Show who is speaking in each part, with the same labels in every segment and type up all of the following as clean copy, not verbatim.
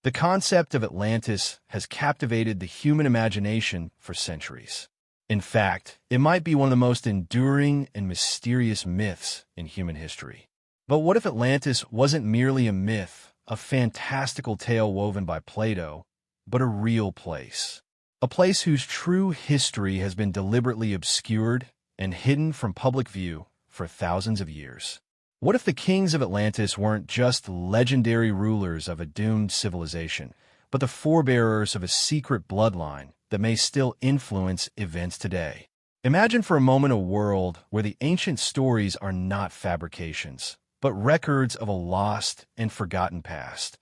Speaker 1: The concept of Atlantis has captivated the human imagination for centuries. In fact, it might be one of the most enduring and mysterious myths in human history. But what if Atlantis wasn't merely a myth, a fantastical tale woven by Plato, but a real place? A place whose true history has been deliberately obscured and hidden from public view for thousands of years. What if the kings of Atlantis weren't just legendary rulers of a doomed civilization, but the forebearers of a secret bloodline that may still influence events today? Imagine for a moment a world where the ancient stories are not fabrications, but records of a lost and forgotten past.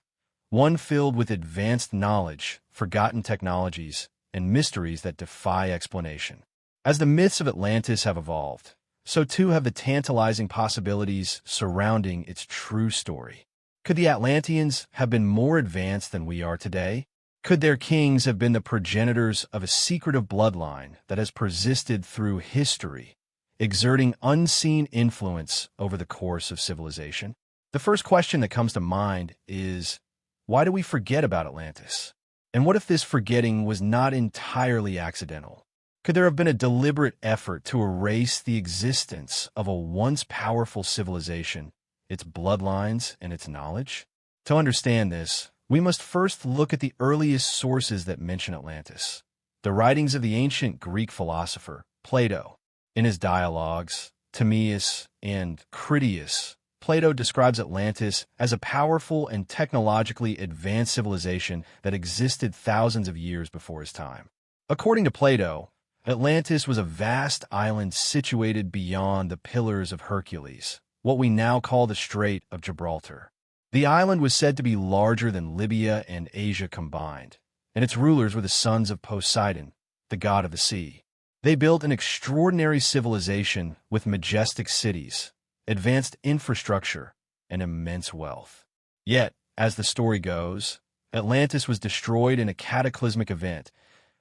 Speaker 1: One filled with advanced knowledge, forgotten technologies, and mysteries that defy explanation. As the myths of Atlantis have evolved, so too have the tantalizing possibilities surrounding its true story. Could the Atlanteans have been more advanced than we are today? Could their kings have been the progenitors of a secretive bloodline that has persisted through history, exerting unseen influence over the course of civilization? The first question that comes to mind is, why do we forget about Atlantis? And what if this forgetting was not entirely accidental? Could there have been a deliberate effort to erase the existence of a once powerful civilization, its bloodlines, and its knowledge? To understand this, we must first look at the earliest sources that mention Atlantis. The writings of the ancient Greek philosopher, Plato. In his dialogues, Timaeus and Critias, Plato describes Atlantis as a powerful and technologically advanced civilization that existed thousands of years before his time. According to Plato, Atlantis was a vast island situated beyond the Pillars of Hercules, what we now call the Strait of Gibraltar. The island was said to be larger than Libya and Asia combined, and its rulers were the sons of Poseidon, the god of the sea. They built an extraordinary civilization with majestic cities, advanced infrastructure, and immense wealth. Yet, as the story goes, Atlantis was destroyed in a cataclysmic event,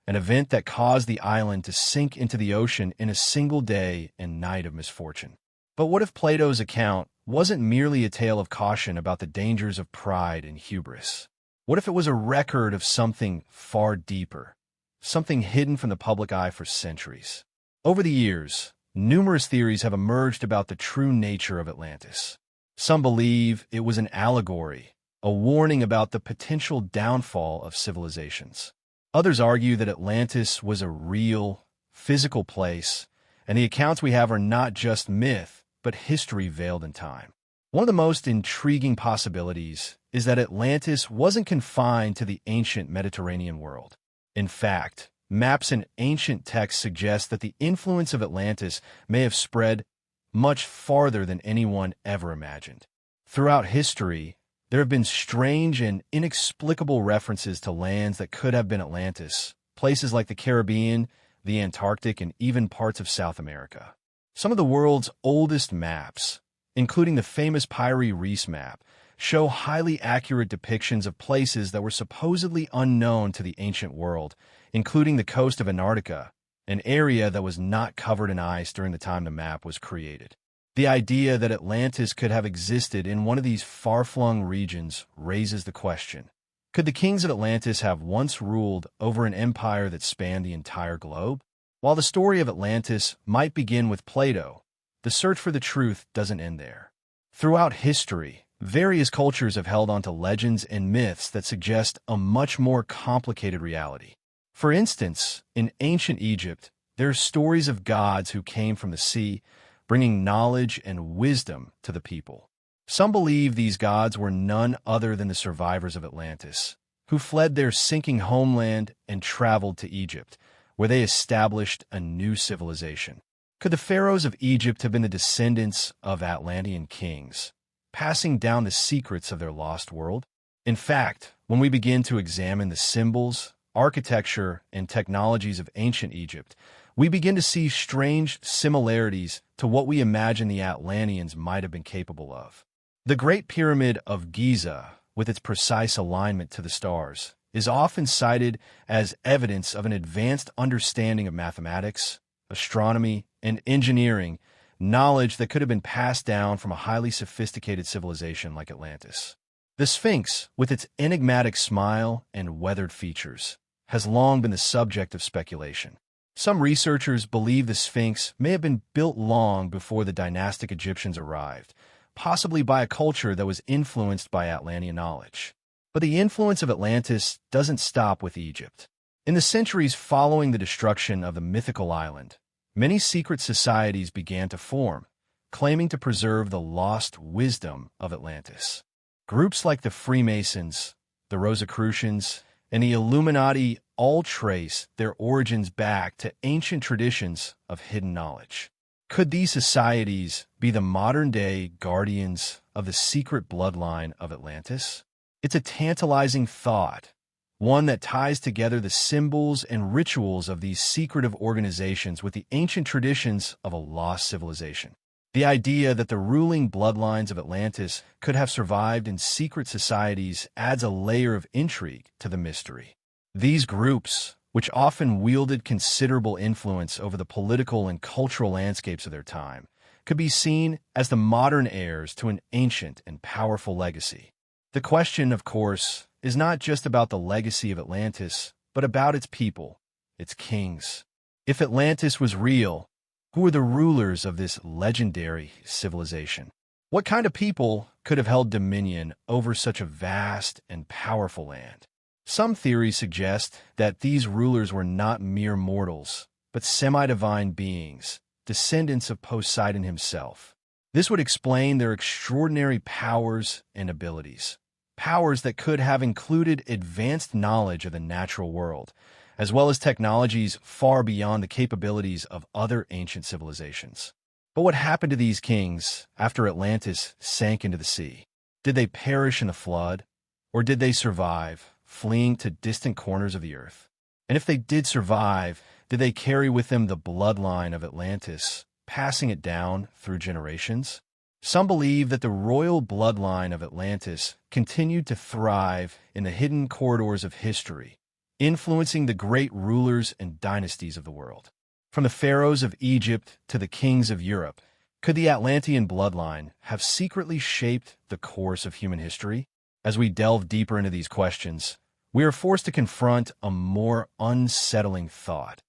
Speaker 1: an event that caused the island to sink into the ocean in a single day and night of misfortune. But what if Plato's account wasn't merely a tale of caution about the dangers of pride and hubris? What if it was a record of something far deeper, something hidden from the public eye for centuries? Over the years, numerous theories have emerged about the true nature of Atlantis. Some believe it was an allegory, a warning about the potential downfall of civilizations. Others argue that Atlantis was a real, physical place, and the accounts we have are not just myth, but history veiled in time. One of the most intriguing possibilities is that Atlantis wasn't confined to the ancient Mediterranean world. In fact, maps and ancient texts suggest that the influence of Atlantis may have spread much farther than anyone ever imagined. Throughout history, there have been strange and inexplicable references to lands that could have been Atlantis, places like the Caribbean, the Antarctic, and even parts of South America. Some of the world's oldest maps, including the famous Piri-Reis map, show highly accurate depictions of places that were supposedly unknown to the ancient world, including the coast of Antarctica, an area that was not covered in ice during the time the map was created. The idea that Atlantis could have existed in one of these far-flung regions raises the question: could the kings of Atlantis have once ruled over an empire that spanned the entire globe? While the story of Atlantis might begin with Plato, the search for the truth doesn't end there. Throughout history, various cultures have held onto legends and myths that suggest a much more complicated reality. For instance, in ancient Egypt, there are stories of gods who came from the sea, bringing knowledge and wisdom to the people. Some believe these gods were none other than the survivors of Atlantis, who fled their sinking homeland and traveled to Egypt, where they established a new civilization. Could the pharaohs of Egypt have been the descendants of Atlantean kings, passing down the secrets of their lost world? In fact, when we begin to examine the symbols, architecture, and technologies of ancient Egypt, we begin to see strange similarities to what we imagine the Atlanteans might have been capable of. The Great Pyramid of Giza, with its precise alignment to the stars, is often cited as evidence of an advanced understanding of mathematics, astronomy, and engineering, knowledge that could have been passed down from a highly sophisticated civilization like Atlantis. The Sphinx, with its enigmatic smile and weathered features, has long been the subject of speculation. Some researchers believe the Sphinx may have been built long before the dynastic Egyptians arrived, possibly by a culture that was influenced by Atlantean knowledge. But the influence of Atlantis doesn't stop with Egypt. In the centuries following the destruction of the mythical island, many secret societies began to form, claiming to preserve the lost wisdom of Atlantis. Groups like the Freemasons, the Rosicrucians, and the Illuminati all trace their origins back to ancient traditions of hidden knowledge. Could these societies be the modern-day guardians of the secret bloodline of Atlantis? It's a tantalizing thought, one that ties together the symbols and rituals of these secretive organizations with the ancient traditions of a lost civilization. The idea that the ruling bloodlines of Atlantis could have survived in secret societies adds a layer of intrigue to the mystery. These groups, which often wielded considerable influence over the political and cultural landscapes of their time, could be seen as the modern heirs to an ancient and powerful legacy. The question, of course, is not just about the legacy of Atlantis, but about its people, its kings. If Atlantis was real, who were the rulers of this legendary civilization? What kind of people could have held dominion over such a vast and powerful land? Some theories suggest that these rulers were not mere mortals, but semi-divine beings, descendants of Poseidon himself. This would explain their extraordinary powers and abilities, powers that could have included advanced knowledge of the natural world, as well as technologies far beyond the capabilities of other ancient civilizations. But what happened to these kings after Atlantis sank into the sea? Did they perish in the flood, or did they survive, fleeing to distant corners of the earth? And if they did survive, did they carry with them the bloodline of Atlantis, passing it down through generations? Some believe that the royal bloodline of Atlantis continued to thrive in the hidden corridors of history, influencing the great rulers and dynasties of the world. From the pharaohs of Egypt to the kings of Europe, could the Atlantean bloodline have secretly shaped the course of human history? As we delve deeper into these questions, we are forced to confront a more unsettling thought.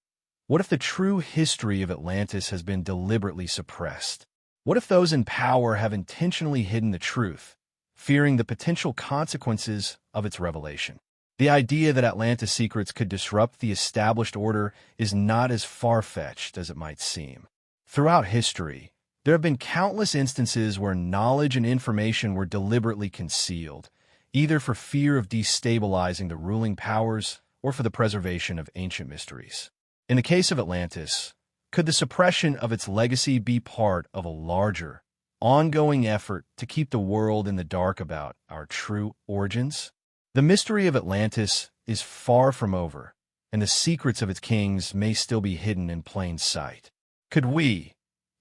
Speaker 1: What if the true history of Atlantis has been deliberately suppressed? What if those in power have intentionally hidden the truth, fearing the potential consequences of its revelation? The idea that Atlantis secrets could disrupt the established order is not as far-fetched as it might seem. Throughout history, there have been countless instances where knowledge and information were deliberately concealed, either for fear of destabilizing the ruling powers or for the preservation of ancient mysteries. In the case of Atlantis, could the suppression of its legacy be part of a larger, ongoing effort to keep the world in the dark about our true origins? The mystery of Atlantis is far from over, and the secrets of its kings may still be hidden in plain sight. Could we,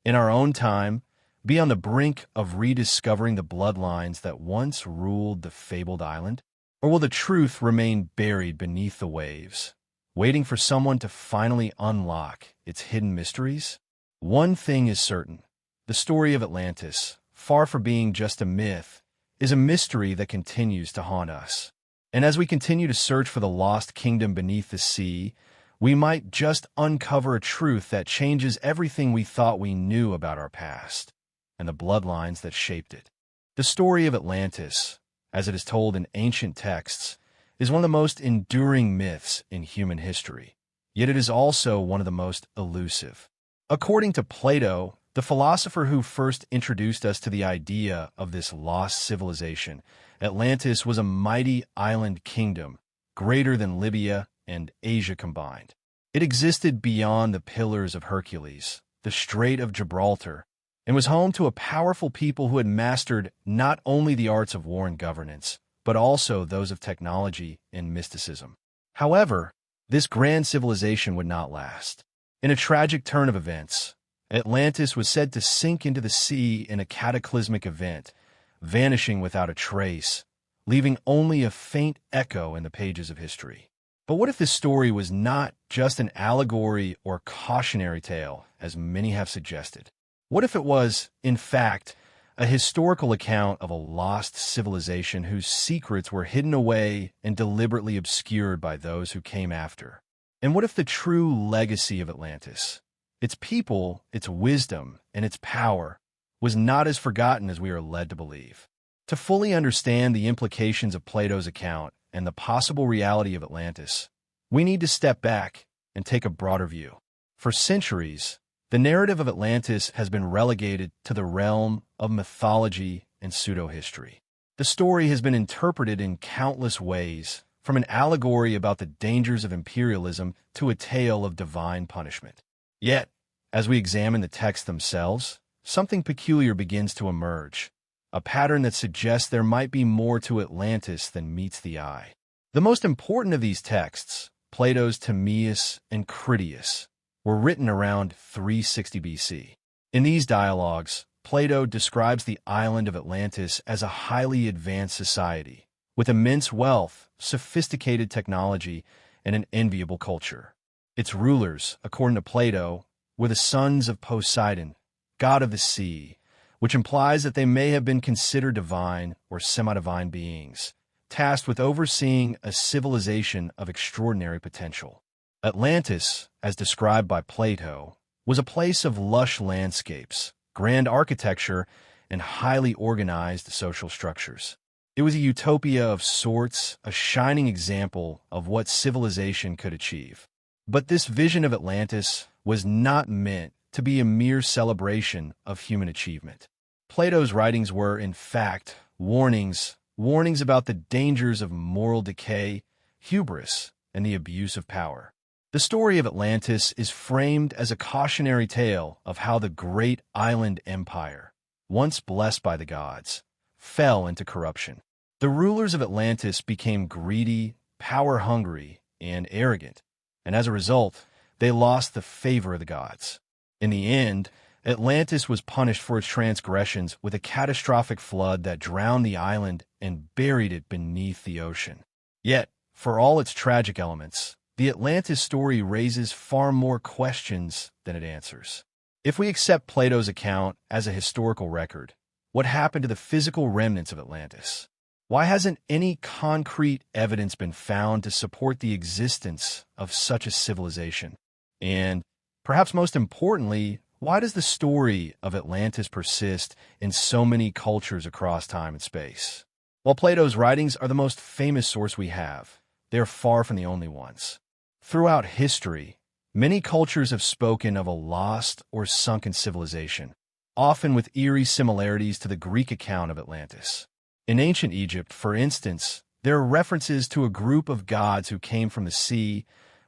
Speaker 1: in our own time, be on the brink of rediscovering the bloodlines that once ruled the fabled island? Or will the truth remain buried beneath the waves, waiting for someone to finally unlock its hidden mysteries? One thing is certain: the story of Atlantis, far from being just a myth, is a mystery that continues to haunt us. And as we continue to search for the lost kingdom beneath the sea, we might just uncover a truth that changes everything we thought we knew about our past and the bloodlines that shaped it. The story of Atlantis, as it is told in ancient texts, is one of the most enduring myths in human history, yet it is also one of the most elusive. According to Plato, the philosopher who first introduced us to the idea of this lost civilization, Atlantis was a mighty island kingdom, greater than Libya and Asia combined. It existed beyond the Pillars of Hercules, the Strait of Gibraltar, and was home to a powerful people who had mastered not only the arts of war and governance, but also those of technology and mysticism. However, this grand civilization would not last. In a tragic turn of events, Atlantis was said to sink into the sea in a cataclysmic event, vanishing without a trace, leaving only a faint echo in the pages of history. But what if this story was not just an allegory or cautionary tale, as many have suggested? What if it was, in fact, a historical account of a lost civilization whose secrets were hidden away and deliberately obscured by those who came after. And what if the true legacy of Atlantis, its people, its wisdom, and its power, was not as forgotten as we are led to believe? To fully understand the implications of Plato's account and the possible reality of Atlantis, we need to step back and take a broader view. For centuries, the narrative of Atlantis has been relegated to the realm of mythology and pseudo-history. The story has been interpreted in countless ways, from an allegory about the dangers of imperialism to a tale of divine punishment. Yet, as we examine the texts themselves, something peculiar begins to emerge, a pattern that suggests there might be more to Atlantis than meets the eye. The most important of these texts, Plato's Timaeus and Critias, were written around 360 BC. In these dialogues, Plato describes the island of Atlantis as a highly advanced society, with immense wealth, sophisticated technology, and an enviable culture. Its rulers, according to Plato, were the sons of Poseidon, god of the sea, which implies that they may have been considered divine or semi-divine beings, tasked with overseeing a civilization of extraordinary potential. Atlantis, as described by Plato, was a place of lush landscapes, grand architecture, and highly organized social structures. It was a utopia of sorts, a shining example of what civilization could achieve. But this vision of Atlantis was not meant to be a mere celebration of human achievement. Plato's writings were, in fact, warnings about the dangers of moral decay, hubris, and the abuse of power. The story of Atlantis is framed as a cautionary tale of how the great island empire, once blessed by the gods, fell into corruption. The rulers of Atlantis became greedy, power-hungry, and arrogant, and as a result, they lost the favor of the gods. In the end, Atlantis was punished for its transgressions with a catastrophic flood that drowned the island and buried it beneath the ocean. Yet, for all its tragic elements, the Atlantis story raises far more questions than it answers. If we accept Plato's account as a historical record, what happened to the physical remnants of Atlantis? Why hasn't any concrete evidence been found to support the existence of such a civilization? And, perhaps most importantly, why does the story of Atlantis persist in so many cultures across time and space? While Plato's writings are the most famous source we have, they are far from the only ones. Throughout history, many cultures have spoken of a lost or sunken civilization, often with eerie similarities to the Greek account of Atlantis. In ancient Egypt, for instance, there are references to a group of gods who came from the sea,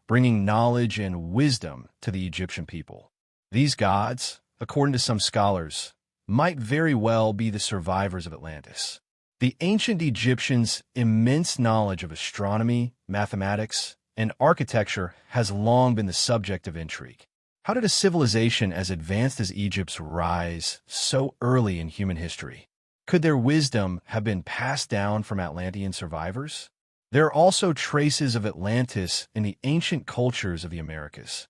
Speaker 1: bringing knowledge and wisdom to the Egyptian people. These gods, according to some scholars, might very well be the survivors of Atlantis. The ancient Egyptians' immense knowledge of astronomy, mathematics, and architecture has long been the subject of intrigue. How did a civilization as advanced as Egypt's rise so early in human history? Could their wisdom have been passed down from Atlantean survivors? There are also traces of Atlantis in the ancient cultures of the Americas.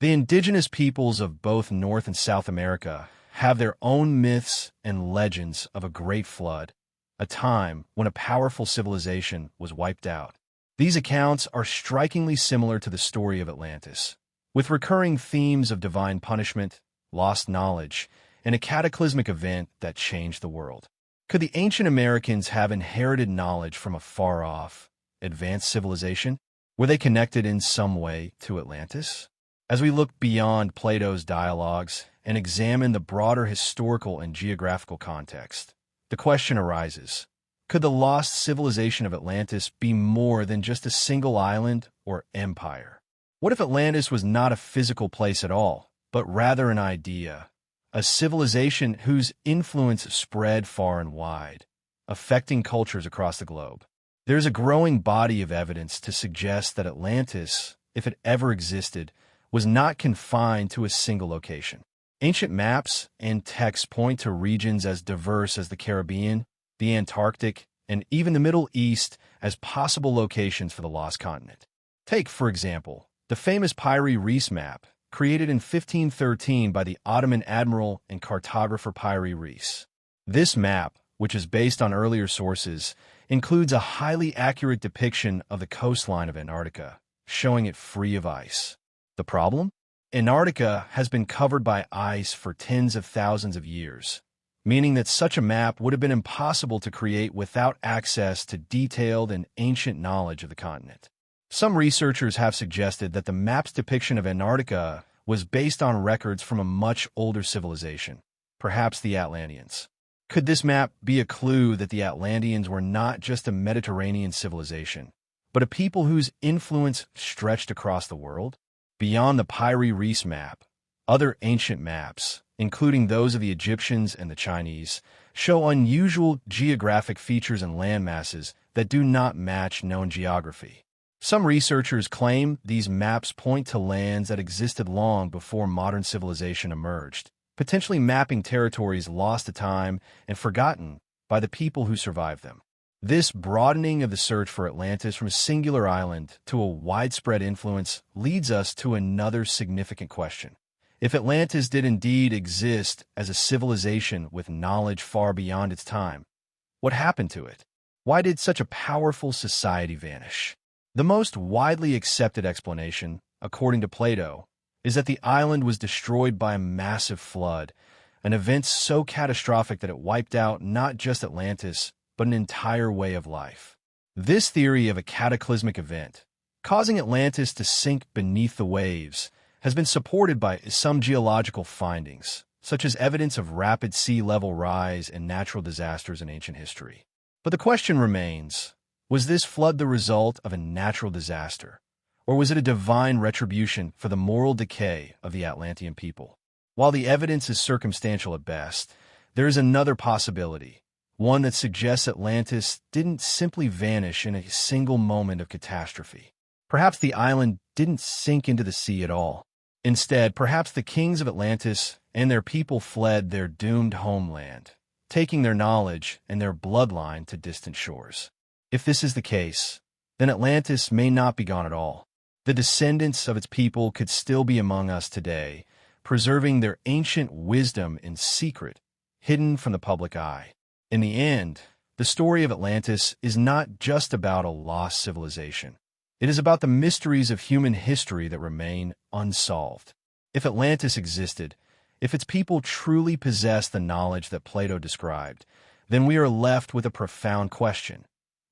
Speaker 1: The indigenous peoples of both North and South America have their own myths and legends of a great flood, a time when a powerful civilization was wiped out. These accounts are strikingly similar to the story of Atlantis, with recurring themes of divine punishment, lost knowledge, and a cataclysmic event that changed the world. Could the ancient Americans have inherited knowledge from a far-off, advanced civilization? Were they connected in some way to Atlantis? As we look beyond Plato's dialogues and examine the broader historical and geographical context, the question arises, could the lost civilization of Atlantis be more than just a single island or empire? What if Atlantis was not a physical place at all, but rather an idea, a civilization whose influence spread far and wide, affecting cultures across the globe? There's a growing body of evidence to suggest that Atlantis, if it ever existed, was not confined to a single location. Ancient maps and texts point to regions as diverse as the Caribbean, the Antarctic, and even the Middle East as possible locations for the lost continent. Take, for example, the famous Piri Reis map, created in 1513 by the Ottoman admiral and cartographer Piri Reis. This map, which is based on earlier sources, includes a highly accurate depiction of the coastline of Antarctica, showing it free of ice. The problem? Antarctica has been covered by ice for tens of thousands of years, meaning that such a map would have been impossible to create without access to detailed and ancient knowledge of the continent. Some researchers have suggested that the map's depiction of Antarctica was based on records from a much older civilization, perhaps the Atlanteans. Could this map be a clue that the Atlanteans were not just a Mediterranean civilization, but a people whose influence stretched across the world? Beyond the Piri Reis map, other ancient maps, including those of the Egyptians and the Chinese, show unusual geographic features and landmasses that do not match known geography. Some researchers claim these maps point to lands that existed long before modern civilization emerged, potentially mapping territories lost to time and forgotten by the people who survived them. This broadening of the search for Atlantis from a singular island to a widespread influence leads us to another significant question. If Atlantis did indeed exist as a civilization with knowledge far beyond its time, what happened to it? Why did such a powerful society vanish? The most widely accepted explanation, according to Plato, is that the island was destroyed by a massive flood, an event so catastrophic that it wiped out not just Atlantis, but an entire way of life. This theory of a cataclysmic event, causing Atlantis to sink beneath the waves, has been supported by some geological findings, such as evidence of rapid sea level rise and natural disasters in ancient history. But the question remains, was this flood the result of a natural disaster? Or was it a divine retribution for the moral decay of the Atlantean people? While the evidence is circumstantial at best, there is another possibility, one that suggests Atlantis didn't simply vanish in a single moment of catastrophe. Perhaps the island didn't sink into the sea at all. Instead, perhaps the kings of Atlantis and their people fled their doomed homeland, taking their knowledge and their bloodline to distant shores. If this is the case, then Atlantis may not be gone at all. The descendants of its people could still be among us today, preserving their ancient wisdom in secret, hidden from the public eye. In the end, the story of Atlantis is not just about a lost civilization. It is about the mysteries of human history that remain unsolved. If Atlantis existed, if its people truly possessed the knowledge that Plato described, then we are left with a profound question.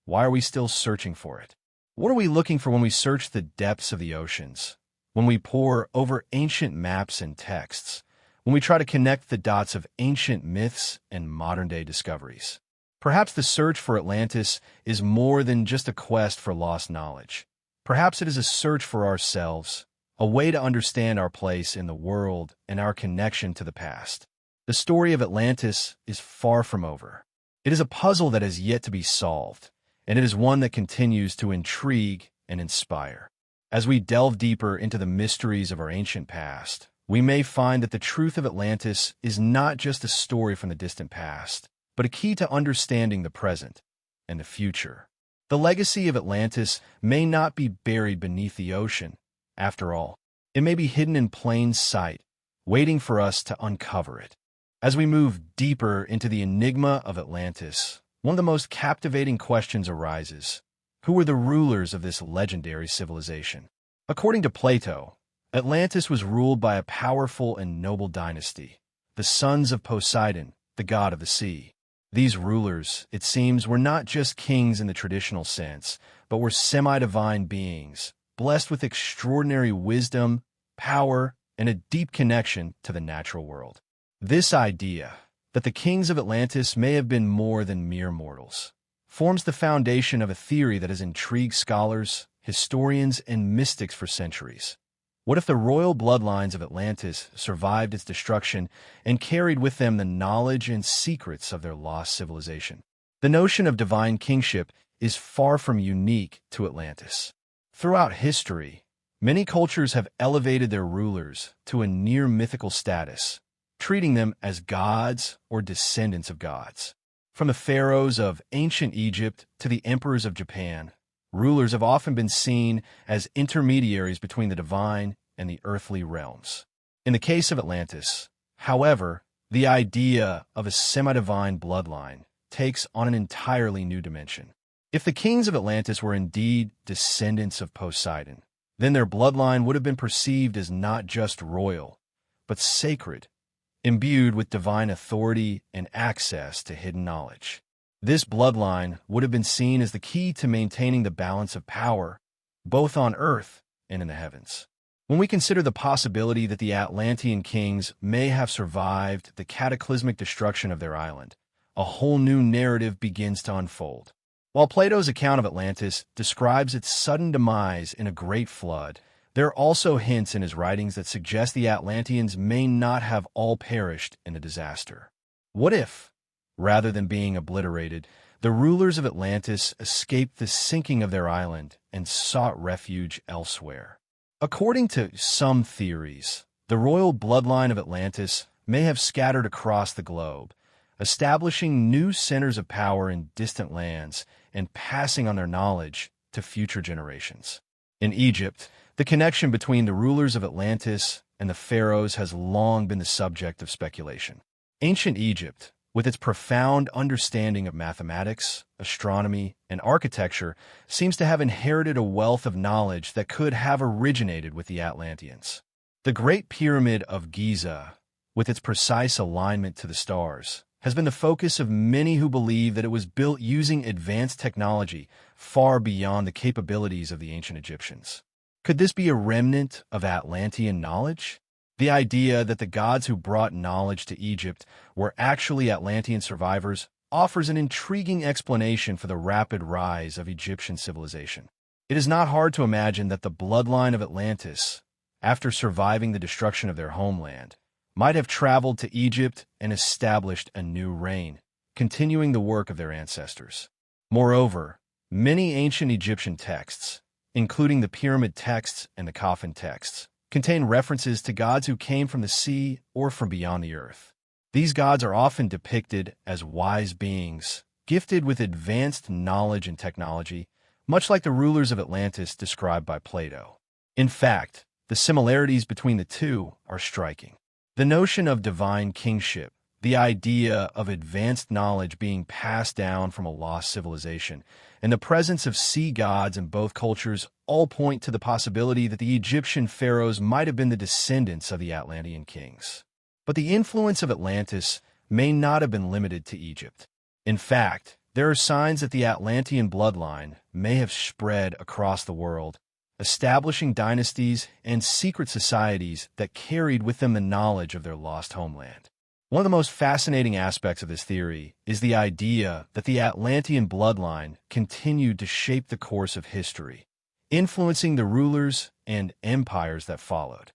Speaker 1: Why are we still searching for it? What are we looking for when we search the depths of the oceans? When we pore over ancient maps and texts? When we try to connect the dots of ancient myths and modern-day discoveries? Perhaps the search for Atlantis is more than just a quest for lost knowledge. Perhaps it is a search for ourselves, a way to understand our place in the world and our connection to the past. The story of Atlantis is far from over. It is a puzzle that has yet to be solved, and it is one that continues to intrigue and inspire. As we delve deeper into the mysteries of our ancient past, we may find that the truth of Atlantis is not just a story from the distant past, but a key to understanding the present and the future. The legacy of Atlantis may not be buried beneath the ocean. After all, it may be hidden in plain sight, waiting for us to uncover it. As we move deeper into the enigma of Atlantis, one of the most captivating questions arises. Who were the rulers of this legendary civilization? According to Plato, Atlantis was ruled by a powerful and noble dynasty, the sons of Poseidon, the god of the sea. These rulers, it seems, were not just kings in the traditional sense, but were semi-divine beings, blessed with extraordinary wisdom, power, and a deep connection to the natural world. This idea, that the kings of Atlantis may have been more than mere mortals, forms the foundation of a theory that has intrigued scholars, historians, and mystics for centuries. What if the royal bloodlines of Atlantis survived its destruction and carried with them the knowledge and secrets of their lost civilization? The notion of divine kingship is far from unique to Atlantis. Throughout history, many cultures have elevated their rulers to a near mythical status, treating them as gods or descendants of gods. From the pharaohs of ancient Egypt to the emperors of Japan, rulers have often been seen as intermediaries between the divine and the earthly realms. In the case of Atlantis, however, the idea of a semi-divine bloodline takes on an entirely new dimension. If the kings of Atlantis were indeed descendants of Poseidon, then their bloodline would have been perceived as not just royal, but sacred, imbued with divine authority and access to hidden knowledge. This bloodline would have been seen as the key to maintaining the balance of power, both on Earth and in the heavens. When we consider the possibility that the Atlantean kings may have survived the cataclysmic destruction of their island, a whole new narrative begins to unfold. While Plato's account of Atlantis describes its sudden demise in a great flood, there are also hints in his writings that suggest the Atlanteans may not have all perished in the disaster. What if, rather than being obliterated, the rulers of Atlantis escaped the sinking of their island and sought refuge elsewhere? According to some theories, the royal bloodline of Atlantis may have scattered across the globe, establishing new centers of power in distant lands and passing on their knowledge to future generations. In Egypt, the connection between the rulers of Atlantis and the pharaohs has long been the subject of speculation. Ancient Egypt, with its profound understanding of mathematics, astronomy, and architecture, seems to have inherited a wealth of knowledge that could have originated with the Atlanteans. The Great Pyramid of Giza, with its precise alignment to the stars, has been the focus of many who believe that it was built using advanced technology far beyond the capabilities of the ancient Egyptians. Could this be a remnant of Atlantean knowledge? The idea that the gods who brought knowledge to Egypt were actually Atlantean survivors offers an intriguing explanation for the rapid rise of Egyptian civilization. It is not hard to imagine that the bloodline of Atlantis, after surviving the destruction of their homeland, might have traveled to Egypt and established a new reign, continuing the work of their ancestors. Moreover, many ancient Egyptian texts, including the pyramid texts and the coffin texts, contain references to gods who came from the sea or from beyond the earth. These gods are often depicted as wise beings, gifted with advanced knowledge and technology, much like the rulers of Atlantis described by Plato. In fact, the similarities between the two are striking. The notion of divine kingship, the idea of advanced knowledge being passed down from a lost civilization, and the presence of sea gods in both cultures all point to the possibility that the Egyptian pharaohs might have been the descendants of the Atlantean kings. But the influence of Atlantis may not have been limited to Egypt. In fact, there are signs that the Atlantean bloodline may have spread across the world, establishing dynasties and secret societies that carried with them the knowledge of their lost homeland. One of the most fascinating aspects of this theory is the idea that the Atlantean bloodline continued to shape the course of history, influencing the rulers and empires that followed.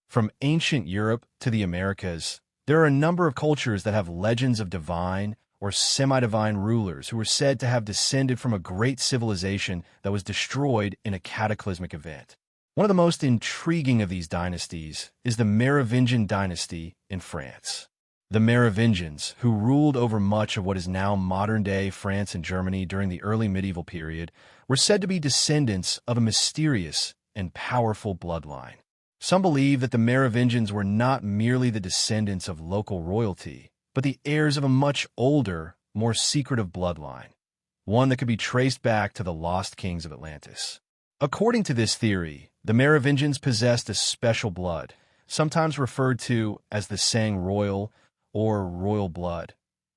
Speaker 1: From ancient Europe to the Americas, there are a number of cultures that have legends of divine or semi-divine rulers who are said to have descended from a great civilization that was destroyed in a cataclysmic event. One of the most intriguing of these dynasties is the Merovingian dynasty in France. The Merovingians, who ruled over much of what is now modern-day France and Germany during the early medieval period, were said to be descendants of a mysterious and powerful bloodline. Some believe that the Merovingians were not merely the descendants of local royalty, but the heirs of a much older, more secretive bloodline, one that could be traced back to the lost kings of Atlantis. According to this theory, the Merovingians possessed a special blood, sometimes referred to as the sang royal or royal blood,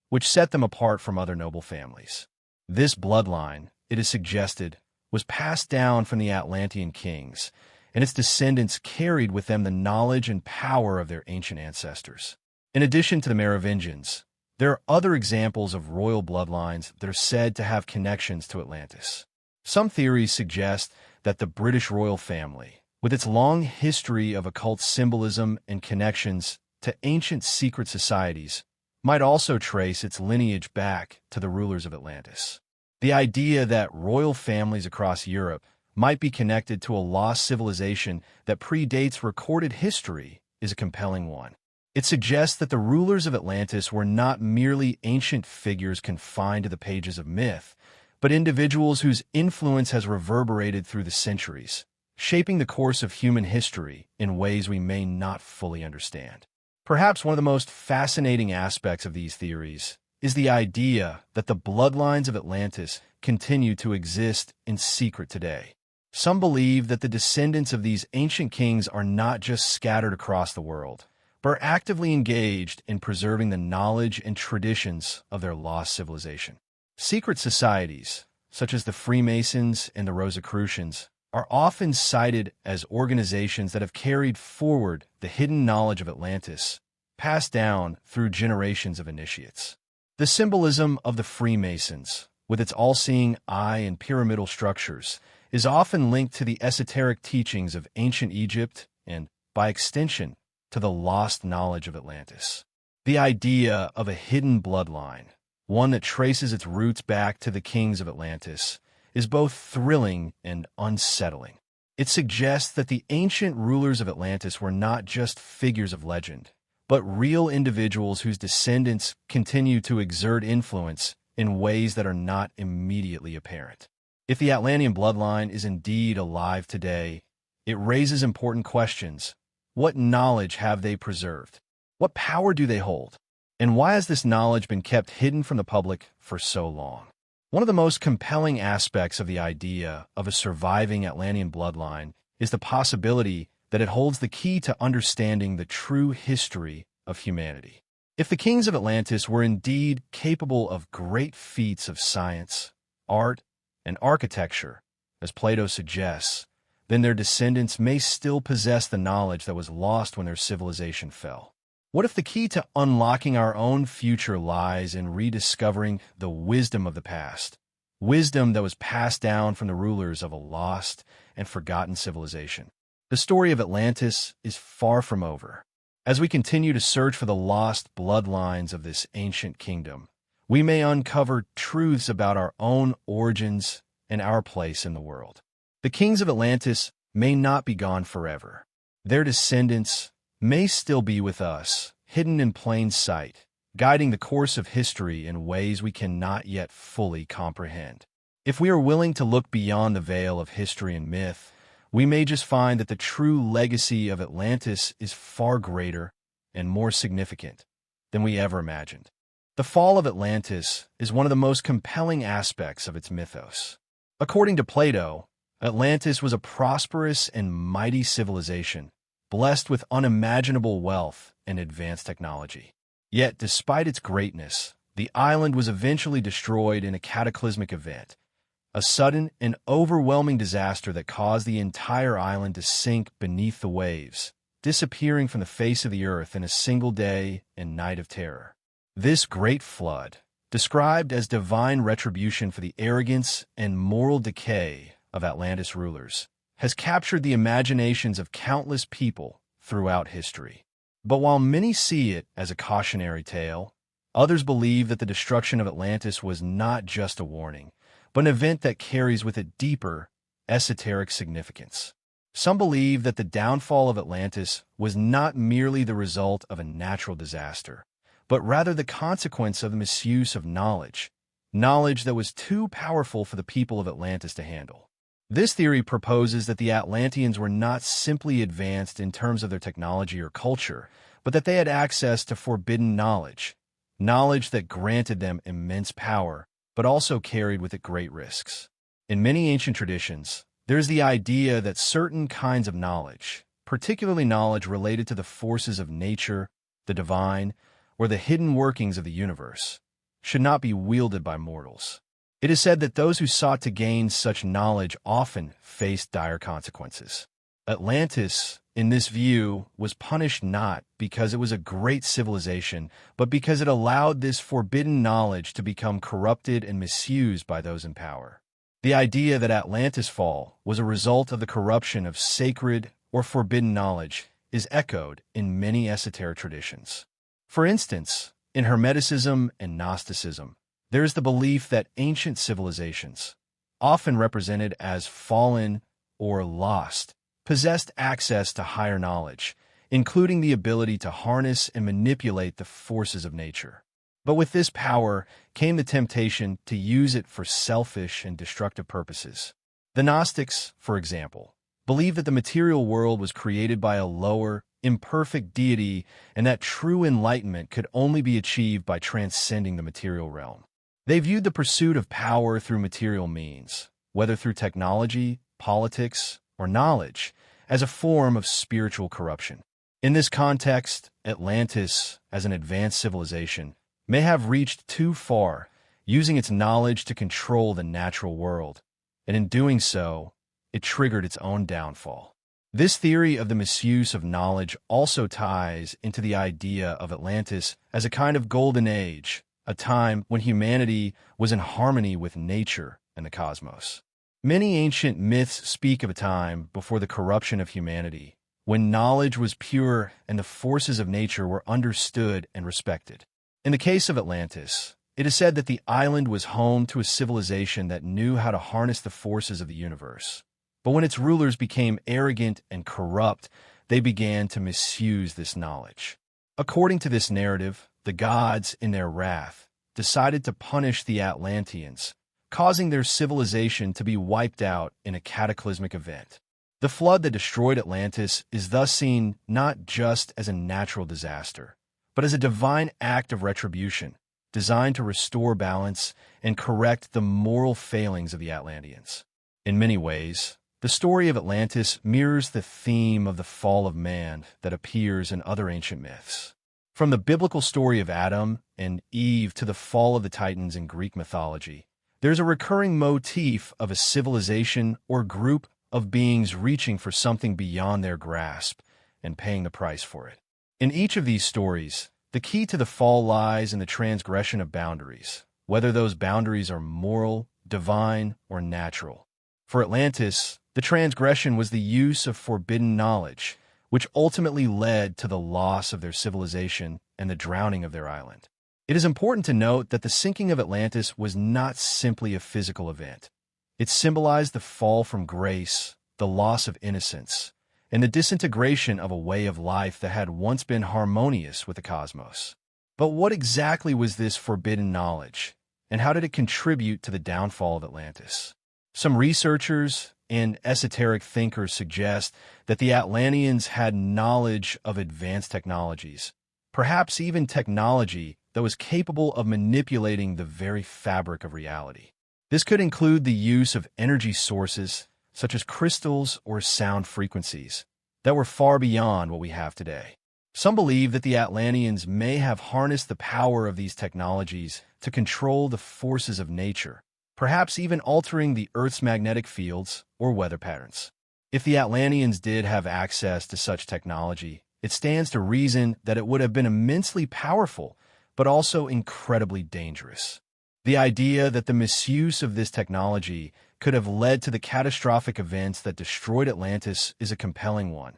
Speaker 1: which set them apart from other noble families. This bloodline, it is suggested, was passed down from the Atlantean kings, and its descendants carried with them the knowledge and power of their ancient ancestors. In addition to the Merovingians, there are other examples of royal bloodlines that are said to have connections to Atlantis. Some theories suggest that the British royal family, with its long history of occult symbolism and connections to ancient secret societies, might also trace its lineage back to the rulers of Atlantis. The idea that royal families across Europe might be connected to a lost civilization that predates recorded history is a compelling one. It suggests that the rulers of Atlantis were not merely ancient figures confined to the pages of myth, but individuals whose influence has reverberated through the centuries, shaping the course of human history in ways we may not fully understand. Perhaps one of the most fascinating aspects of these theories is the idea that the bloodlines of Atlantis continue to exist in secret today. Some believe that the descendants of these ancient kings are not just scattered across the world, but are actively engaged in preserving the knowledge and traditions of their lost civilization. Secret societies, such as the Freemasons and the Rosicrucians, are often cited as organizations that have carried forward the hidden knowledge of Atlantis, passed down through generations of initiates. The symbolism of the Freemasons, with its all-seeing eye and pyramidal structures, is often linked to the esoteric teachings of ancient Egypt and, by extension, to the lost knowledge of Atlantis. The idea of a hidden bloodline, one that traces its roots back to the kings of Atlantis, is both thrilling and unsettling. It suggests that the ancient rulers of Atlantis were not just figures of legend, but real individuals whose descendants continue to exert influence in ways that are not immediately apparent. If the Atlantean bloodline is indeed alive today, it raises important questions. What knowledge have they preserved? What power do they hold? And why has this knowledge been kept hidden from the public for so long? One of the most compelling aspects of the idea of a surviving Atlantean bloodline is the possibility that it holds the key to understanding the true history of humanity. If the kings of Atlantis were indeed capable of great feats of science, art, and architecture, as Plato suggests, then their descendants may still possess the knowledge that was lost when their civilization fell. What if the key to unlocking our own future lies in rediscovering the wisdom of the past, wisdom that was passed down from the rulers of a lost and forgotten civilization? The story of Atlantis is far from over. As we continue to search for the lost bloodlines of this ancient kingdom, we may uncover truths about our own origins and our place in the world. The kings of Atlantis may not be gone forever. Their descendants may still be with us, hidden in plain sight, guiding the course of history in ways we cannot yet fully comprehend. If we are willing to look beyond the veil of history and myth, we may just find that the true legacy of Atlantis is far greater and more significant than we ever imagined. The fall of Atlantis is one of the most compelling aspects of its mythos. According to Plato, Atlantis was a prosperous and mighty civilization, blessed with unimaginable wealth and advanced technology. Yet, despite its greatness, the island was eventually destroyed in a cataclysmic event, a sudden and overwhelming disaster that caused the entire island to sink beneath the waves, disappearing from the face of the earth in a single day and night of terror. This great flood, described as divine retribution for the arrogance and moral decay of Atlantis rulers, has captured the imaginations of countless people throughout history. But while many see it as a cautionary tale, others believe that the destruction of Atlantis was not just a warning, but an event that carries with it deeper, esoteric significance. Some believe that the downfall of Atlantis was not merely the result of a natural disaster, but rather the consequence of the misuse of knowledge that was too powerful for the people of Atlantis to handle. This theory proposes that the Atlanteans were not simply advanced in terms of their technology or culture, but that they had access to forbidden knowledge that granted them immense power, but also carried with it great risks. In many ancient traditions, there's the idea that certain kinds of knowledge, particularly knowledge related to the forces of nature, the divine, or the hidden workings of the universe, should not be wielded by mortals. It is said that those who sought to gain such knowledge often faced dire consequences. Atlantis, in this view, was punished not because it was a great civilization, but because it allowed this forbidden knowledge to become corrupted and misused by those in power. The idea that Atlantis' fall was a result of the corruption of sacred or forbidden knowledge is echoed in many esoteric traditions. For instance, in Hermeticism and Gnosticism, there is the belief that ancient civilizations, often represented as fallen or lost, possessed access to higher knowledge, including the ability to harness and manipulate the forces of nature. But with this power came the temptation to use it for selfish and destructive purposes. The Gnostics, for example, believed that the material world was created by a lower, imperfect deity, and that true enlightenment could only be achieved by transcending the material realm. They viewed the pursuit of power through material means, whether through technology, politics, or knowledge, as a form of spiritual corruption. In this context, Atlantis, as an advanced civilization, may have reached too far, using its knowledge to control the natural world, and in doing so, it triggered its own downfall. This theory of the misuse of knowledge also ties into the idea of Atlantis as a kind of golden age, a time when humanity was in harmony with nature and the cosmos. Many ancient myths speak of a time before the corruption of humanity, when knowledge was pure and the forces of nature were understood and respected. In the case of Atlantis, it is said that the island was home to a civilization that knew how to harness the forces of the universe. But when its rulers became arrogant and corrupt, they began to misuse this knowledge. According to this narrative, the gods, in their wrath, decided to punish the Atlanteans, causing their civilization to be wiped out in a cataclysmic event. The flood that destroyed Atlantis is thus seen not just as a natural disaster, but as a divine act of retribution, designed to restore balance and correct the moral failings of the Atlanteans. In many ways, the story of Atlantis mirrors the theme of the fall of man that appears in other ancient myths. From the biblical story of Adam and Eve to the fall of the Titans in Greek mythology, there's a recurring motif of a civilization or group of beings reaching for something beyond their grasp and paying the price for it. In each of these stories, the key to the fall lies in the transgression of boundaries, whether those boundaries are moral, divine, or natural. For Atlantis, the transgression was the use of forbidden knowledge, which ultimately led to the loss of their civilization and the drowning of their island. It is important to note that the sinking of Atlantis was not simply a physical event. It symbolized the fall from grace, the loss of innocence, and the disintegration of a way of life that had once been harmonious with the cosmos. But what exactly was this forbidden knowledge, and how did it contribute to the downfall of Atlantis? Some researchers and esoteric thinkers suggest that the Atlanteans had knowledge of advanced technologies, perhaps even technology that was capable of manipulating the very fabric of reality. This could include the use of energy sources, such as crystals or sound frequencies, that were far beyond what we have today. Some believe that the Atlanteans may have harnessed the power of these technologies to control the forces of nature, perhaps even altering the Earth's magnetic fields or weather patterns. If the Atlanteans did have access to such technology, it stands to reason that it would have been immensely powerful, but also incredibly dangerous. The idea that the misuse of this technology could have led to the catastrophic events that destroyed Atlantis is a compelling one,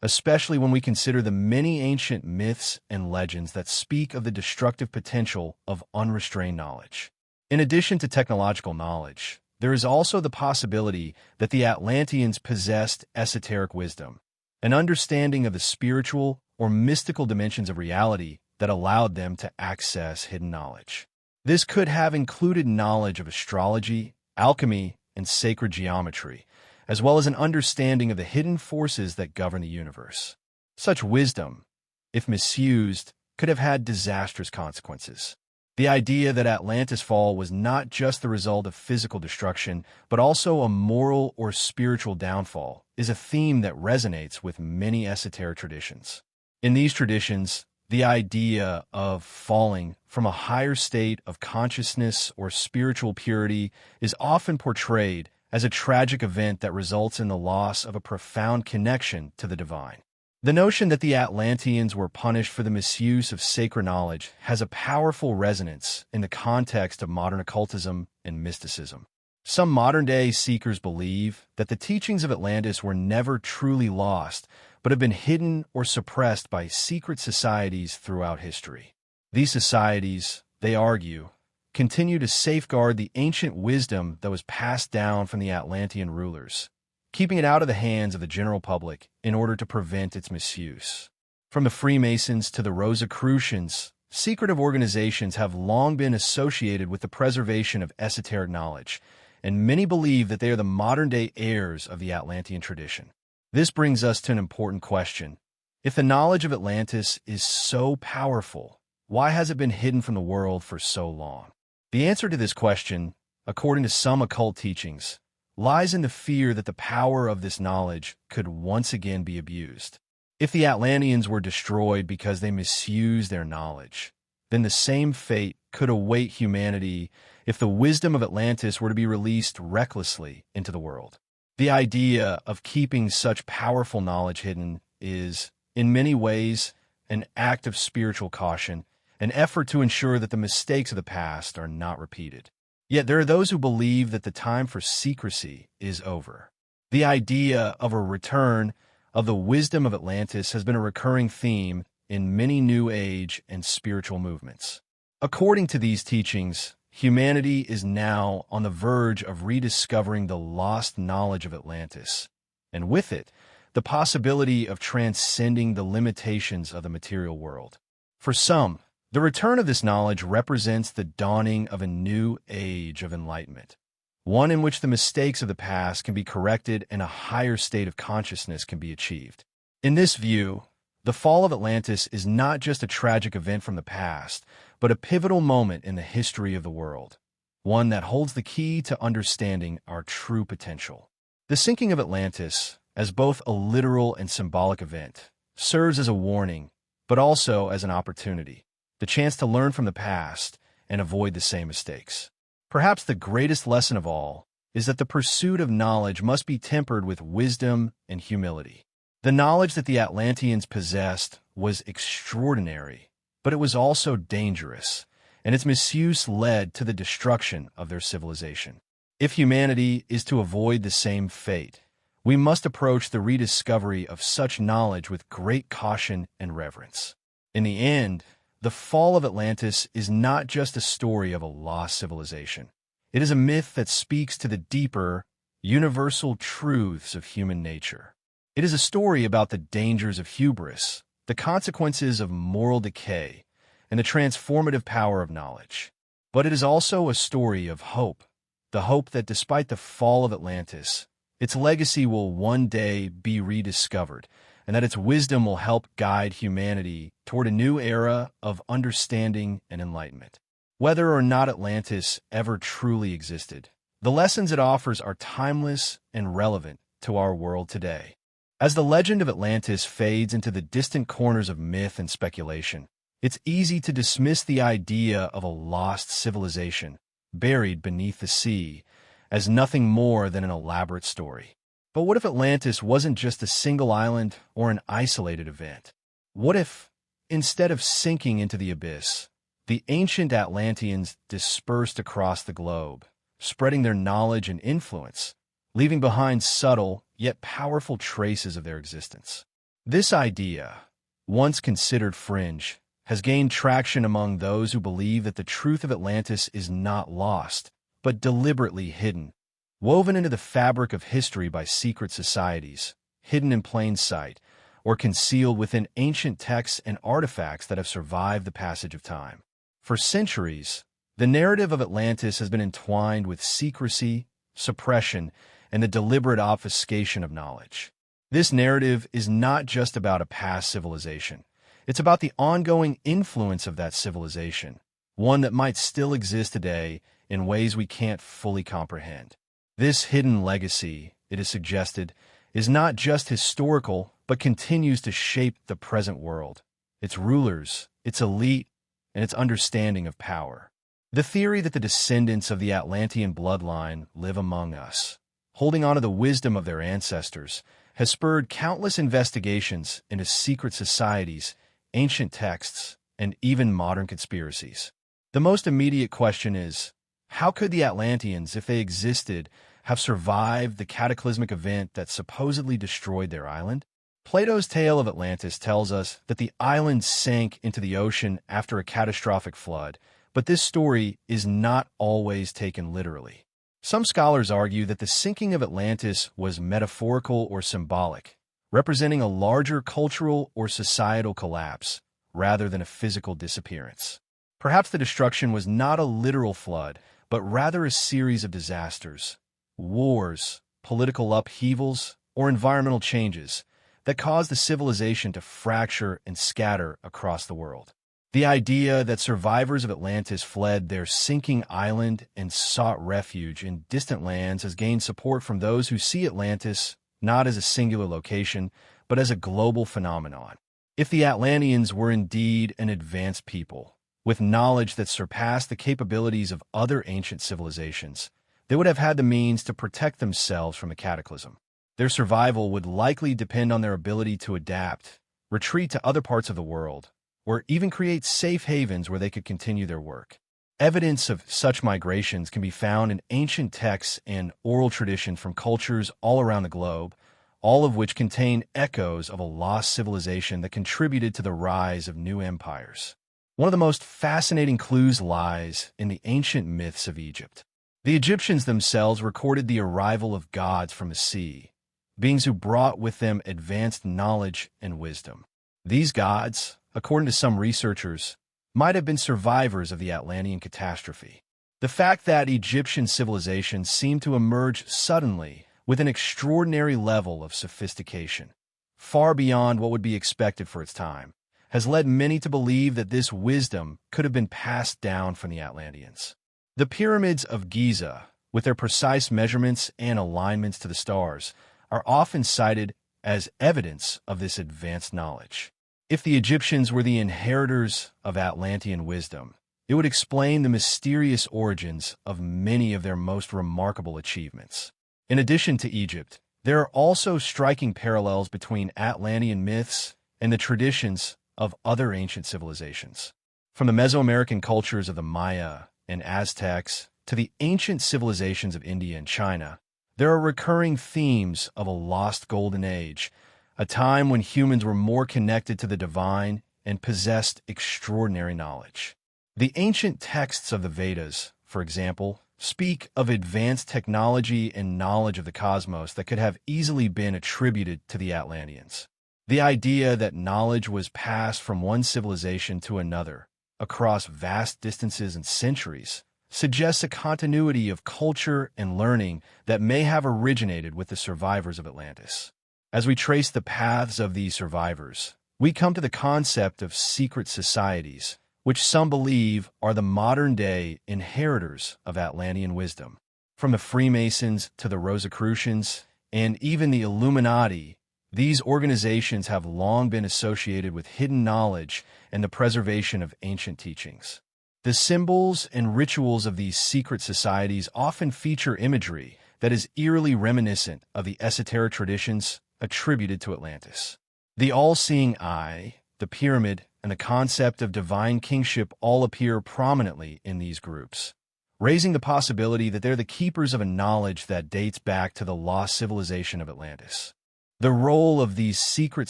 Speaker 1: especially when we consider the many ancient myths and legends that speak of the destructive potential of unrestrained knowledge. In addition to technological knowledge, there is also the possibility that the Atlanteans possessed esoteric wisdom, an understanding of the spiritual or mystical dimensions of reality that allowed them to access hidden knowledge. This could have included knowledge of astrology, alchemy, and sacred geometry, as well as an understanding of the hidden forces that govern the universe. Such wisdom, if misused, could have had disastrous consequences. The idea that Atlantis' fall was not just the result of physical destruction, but also a moral or spiritual downfall, is a theme that resonates with many esoteric traditions. In these traditions, the idea of falling from a higher state of consciousness or spiritual purity is often portrayed as a tragic event that results in the loss of a profound connection to the divine. The notion that the Atlanteans were punished for the misuse of sacred knowledge has a powerful resonance in the context of modern occultism and mysticism. Some modern-day seekers believe that the teachings of Atlantis were never truly lost, but have been hidden or suppressed by secret societies throughout history. These societies, they argue, continue to safeguard the ancient wisdom that was passed down from the Atlantean rulers, keeping it out of the hands of the general public in order to prevent its misuse. From the Freemasons to the Rosicrucians, secretive organizations have long been associated with the preservation of esoteric knowledge, and many believe that they are the modern-day heirs of the Atlantean tradition. This brings us to an important question. If the knowledge of Atlantis is so powerful, why has it been hidden from the world for so long? The answer to this question, according to some occult teachings, lies in the fear that the power of this knowledge could once again be abused. If the Atlanteans were destroyed because they misused their knowledge, then the same fate could await humanity if the wisdom of Atlantis were to be released recklessly into the world. The idea of keeping such powerful knowledge hidden is, in many ways, an act of spiritual caution, an effort to ensure that the mistakes of the past are not repeated. Yet there are those who believe that the time for secrecy is over. The idea of a return of the wisdom of Atlantis has been a recurring theme in many New Age and spiritual movements. According to these teachings, humanity is now on the verge of rediscovering the lost knowledge of Atlantis, and with it, the possibility of transcending the limitations of the material world. For some, the return of this knowledge represents the dawning of a new age of enlightenment, one in which the mistakes of the past can be corrected and a higher state of consciousness can be achieved. In this view, the fall of Atlantis is not just a tragic event from the past, but a pivotal moment in the history of the world, one that holds the key to understanding our true potential. The sinking of Atlantis, as both a literal and symbolic event, serves as a warning, but also as an opportunity, the chance to learn from the past and avoid the same mistakes. Perhaps the greatest lesson of all is that the pursuit of knowledge must be tempered with wisdom and humility. The knowledge that the Atlanteans possessed was extraordinary, but it was also dangerous, and its misuse led to the destruction of their civilization. If humanity is to avoid the same fate, we must approach the rediscovery of such knowledge with great caution and reverence. In the end, the fall of Atlantis is not just a story of a lost civilization. It is a myth that speaks to the deeper, universal truths of human nature. It is a story about the dangers of hubris, the consequences of moral decay, and the transformative power of knowledge. But it is also a story of hope, the hope that despite the fall of Atlantis, its legacy will one day be rediscovered, and that its wisdom will help guide humanity toward a new era of understanding and enlightenment. Whether or not Atlantis ever truly existed, the lessons it offers are timeless and relevant to our world today. As the legend of Atlantis fades into the distant corners of myth and speculation, it's easy to dismiss the idea of a lost civilization buried beneath the sea as nothing more than an elaborate story. But what if Atlantis wasn't just a single island or an isolated event? What if, instead of sinking into the abyss, the ancient Atlanteans dispersed across the globe, spreading their knowledge and influence, leaving behind subtle yet powerful traces of their existence? This idea, once considered fringe, has gained traction among those who believe that the truth of Atlantis is not lost, but deliberately hidden, woven into the fabric of history by secret societies, hidden in plain sight, or concealed within ancient texts and artifacts that have survived the passage of time. For centuries, the narrative of Atlantis has been entwined with secrecy, suppression, and the deliberate obfuscation of knowledge. This narrative is not just about a past civilization. It's about the ongoing influence of that civilization, one that might still exist today in ways we can't fully comprehend. This hidden legacy, it is suggested, is not just historical, but continues to shape the present world, its rulers, its elite, and its understanding of power. The theory that the descendants of the Atlantean bloodline live among us, holding on to the wisdom of their ancestors, has spurred countless investigations into secret societies, ancient texts, and even modern conspiracies. The most immediate question is, how could the Atlanteans, if they existed, have survived the cataclysmic event that supposedly destroyed their island? Plato's tale of Atlantis tells us that the island sank into the ocean after a catastrophic flood, but this story is not always taken literally. Some scholars argue that the sinking of Atlantis was metaphorical or symbolic, representing a larger cultural or societal collapse rather than a physical disappearance. Perhaps the destruction was not a literal flood, but rather a series of disasters, wars, political upheavals, or environmental changes, that caused the civilization to fracture and scatter across the world. The idea that survivors of Atlantis fled their sinking island and sought refuge in distant lands has gained support from those who see Atlantis not as a singular location, but as a global phenomenon. If the Atlanteans were indeed an advanced people, with knowledge that surpassed the capabilities of other ancient civilizations, they would have had the means to protect themselves from a cataclysm. Their survival would likely depend on their ability to adapt, retreat to other parts of the world, or even create safe havens where they could continue their work. Evidence of such migrations can be found in ancient texts and oral tradition from cultures all around the globe, all of which contain echoes of a lost civilization that contributed to the rise of new empires. One of the most fascinating clues lies in the ancient myths of Egypt. The Egyptians themselves recorded the arrival of gods from the sea, beings who brought with them advanced knowledge and wisdom. These gods, according to some researchers, might have been survivors of the Atlantean catastrophe. The fact that Egyptian civilization seemed to emerge suddenly with an extraordinary level of sophistication, far beyond what would be expected for its time, has led many to believe that this wisdom could have been passed down from the Atlanteans. The pyramids of Giza, with their precise measurements and alignments to the stars, are often cited as evidence of this advanced knowledge. If the Egyptians were the inheritors of Atlantean wisdom, it would explain the mysterious origins of many of their most remarkable achievements. In addition to Egypt, there are also striking parallels between Atlantean myths and the traditions of other ancient civilizations. From the Mesoamerican cultures of the Maya and Aztecs to the ancient civilizations of India and China, there are recurring themes of a lost golden age, a time when humans were more connected to the divine and possessed extraordinary knowledge. The ancient texts of the Vedas, for example, speak of advanced technology and knowledge of the cosmos that could have easily been attributed to the Atlanteans. The idea that knowledge was passed from one civilization to another across vast distances and centuries suggests a continuity of culture and learning that may have originated with the survivors of Atlantis. As we trace the paths of these survivors, we come to the concept of secret societies, which some believe are the modern-day inheritors of Atlantean wisdom. From the Freemasons to the Rosicrucians, and even the Illuminati, these organizations have long been associated with hidden knowledge and the preservation of ancient teachings. The symbols and rituals of these secret societies often feature imagery that is eerily reminiscent of the esoteric traditions attributed to Atlantis. The all-seeing eye, the pyramid, and the concept of divine kingship all appear prominently in these groups, raising the possibility that they're the keepers of a knowledge that dates back to the lost civilization of Atlantis. The role of these secret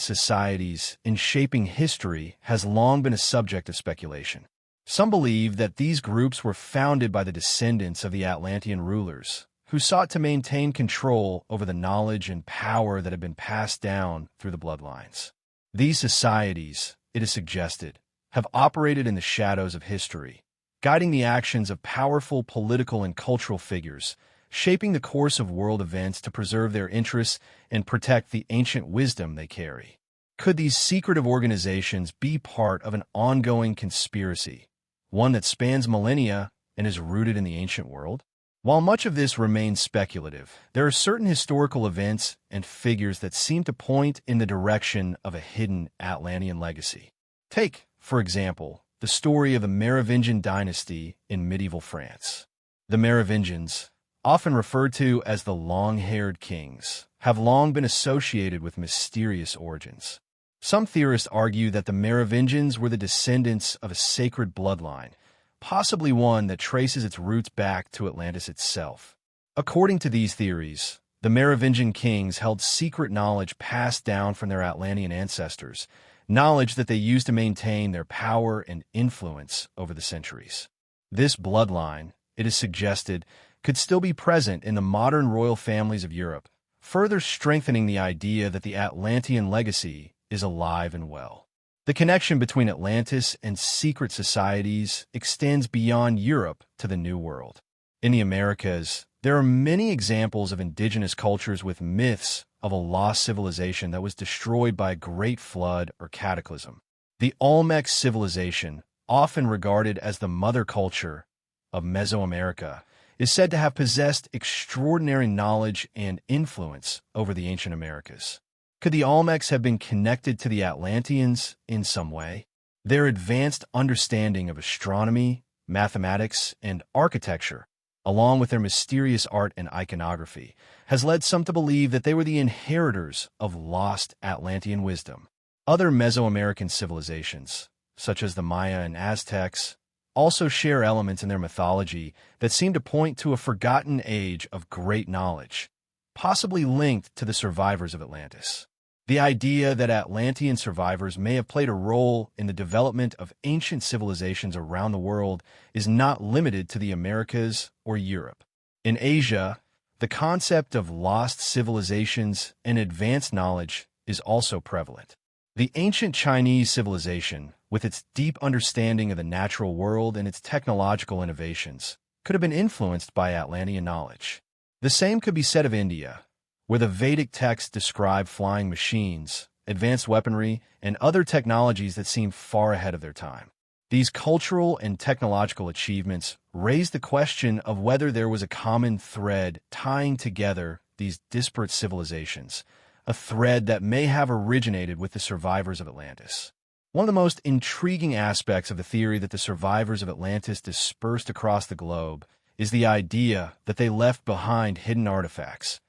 Speaker 1: societies in shaping history has long been a subject of speculation. Some believe that these groups were founded by the descendants of the Atlantean rulers, who sought to maintain control over the knowledge and power that had been passed down through the bloodlines. These societies, it is suggested, have operated in the shadows of history, guiding the actions of powerful political and cultural figures, shaping the course of world events to preserve their interests and protect the ancient wisdom they carry. Could these secretive organizations be part of an ongoing conspiracy, one that spans millennia and is rooted in the ancient world? While much of this remains speculative, there are certain historical events and figures that seem to point in the direction of a hidden Atlantean legacy. Take, for example, the story of the Merovingian dynasty in medieval France. The Merovingians, often referred to as the long-haired kings, have long been associated with mysterious origins. Some theorists argue that the Merovingians were the descendants of a sacred bloodline, possibly one that traces its roots back to Atlantis itself. According to these theories, the Merovingian kings held secret knowledge passed down from their Atlantean ancestors, knowledge that they used to maintain their power and influence over the centuries. This bloodline, it is suggested, could still be present in the modern royal families of Europe, further strengthening the idea that the Atlantean legacy is alive and well. The connection between Atlantis and secret societies extends beyond Europe to the New World. In the Americas, there are many examples of indigenous cultures with myths of a lost civilization that was destroyed by a great flood or cataclysm. The Olmec civilization, often regarded as the mother culture of Mesoamerica, is said to have possessed extraordinary knowledge and influence over the ancient Americas. Could the Olmecs have been connected to the Atlanteans in some way? Their advanced understanding of astronomy, mathematics, and architecture, along with their mysterious art and iconography, has led some to believe that they were the inheritors of lost Atlantean wisdom. Other Mesoamerican civilizations, such as the Maya and Aztecs, also share elements in their mythology that seem to point to a forgotten age of great knowledge, possibly linked to the survivors of Atlantis. The idea that Atlantean survivors may have played a role in the development of ancient civilizations around the world is not limited to the Americas or Europe. In Asia, the concept of lost civilizations and advanced knowledge is also prevalent. The ancient Chinese civilization, with its deep understanding of the natural world and its technological innovations, could have been influenced by Atlantean knowledge. The same could be said of India, where the Vedic texts describe flying machines, advanced weaponry, and other technologies that seem far ahead of their time. These cultural and technological achievements raise the question of whether there was a common thread tying together these disparate civilizations, a thread that may have originated with the survivors of Atlantis. One of the most intriguing aspects of the theory that the survivors of Atlantis dispersed across the globe is the idea that they left behind hidden artifacts,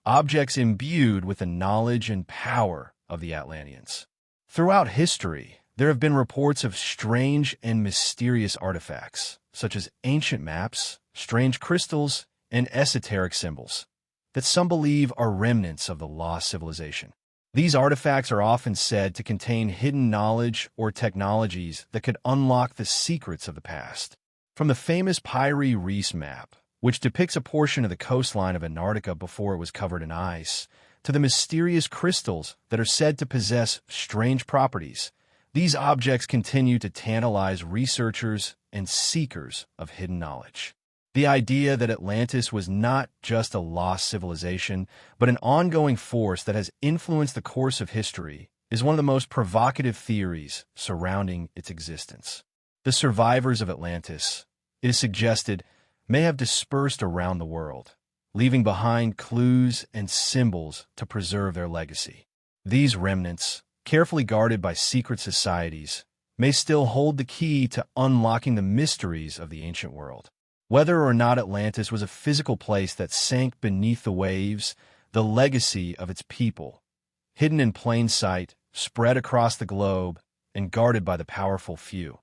Speaker 1: objects imbued with the knowledge and power of the Atlanteans. Throughout history, there have been reports of strange and mysterious artifacts, such as ancient maps, strange crystals, and esoteric symbols, that some believe are remnants of the lost civilization. These artifacts are often said to contain hidden knowledge or technologies that could unlock the secrets of the past. From the famous Piri Reis map, which depicts a portion of the coastline of Antarctica before it was covered in ice, to the mysterious crystals that are said to possess strange properties, these objects continue to tantalize researchers and seekers of hidden knowledge. The idea that Atlantis was not just a lost civilization, but an ongoing force that has influenced the course of history is one of the most provocative theories surrounding its existence. The survivors of Atlantis, it is suggested, may have dispersed around the world, leaving behind clues and symbols to preserve their legacy. These remnants, carefully guarded by secret societies, may still hold the key to unlocking the mysteries of the ancient world. Whether or not Atlantis was a physical place that sank beneath the waves, the legacy of its people, hidden in plain sight, spread across the globe, and guarded by the powerful few,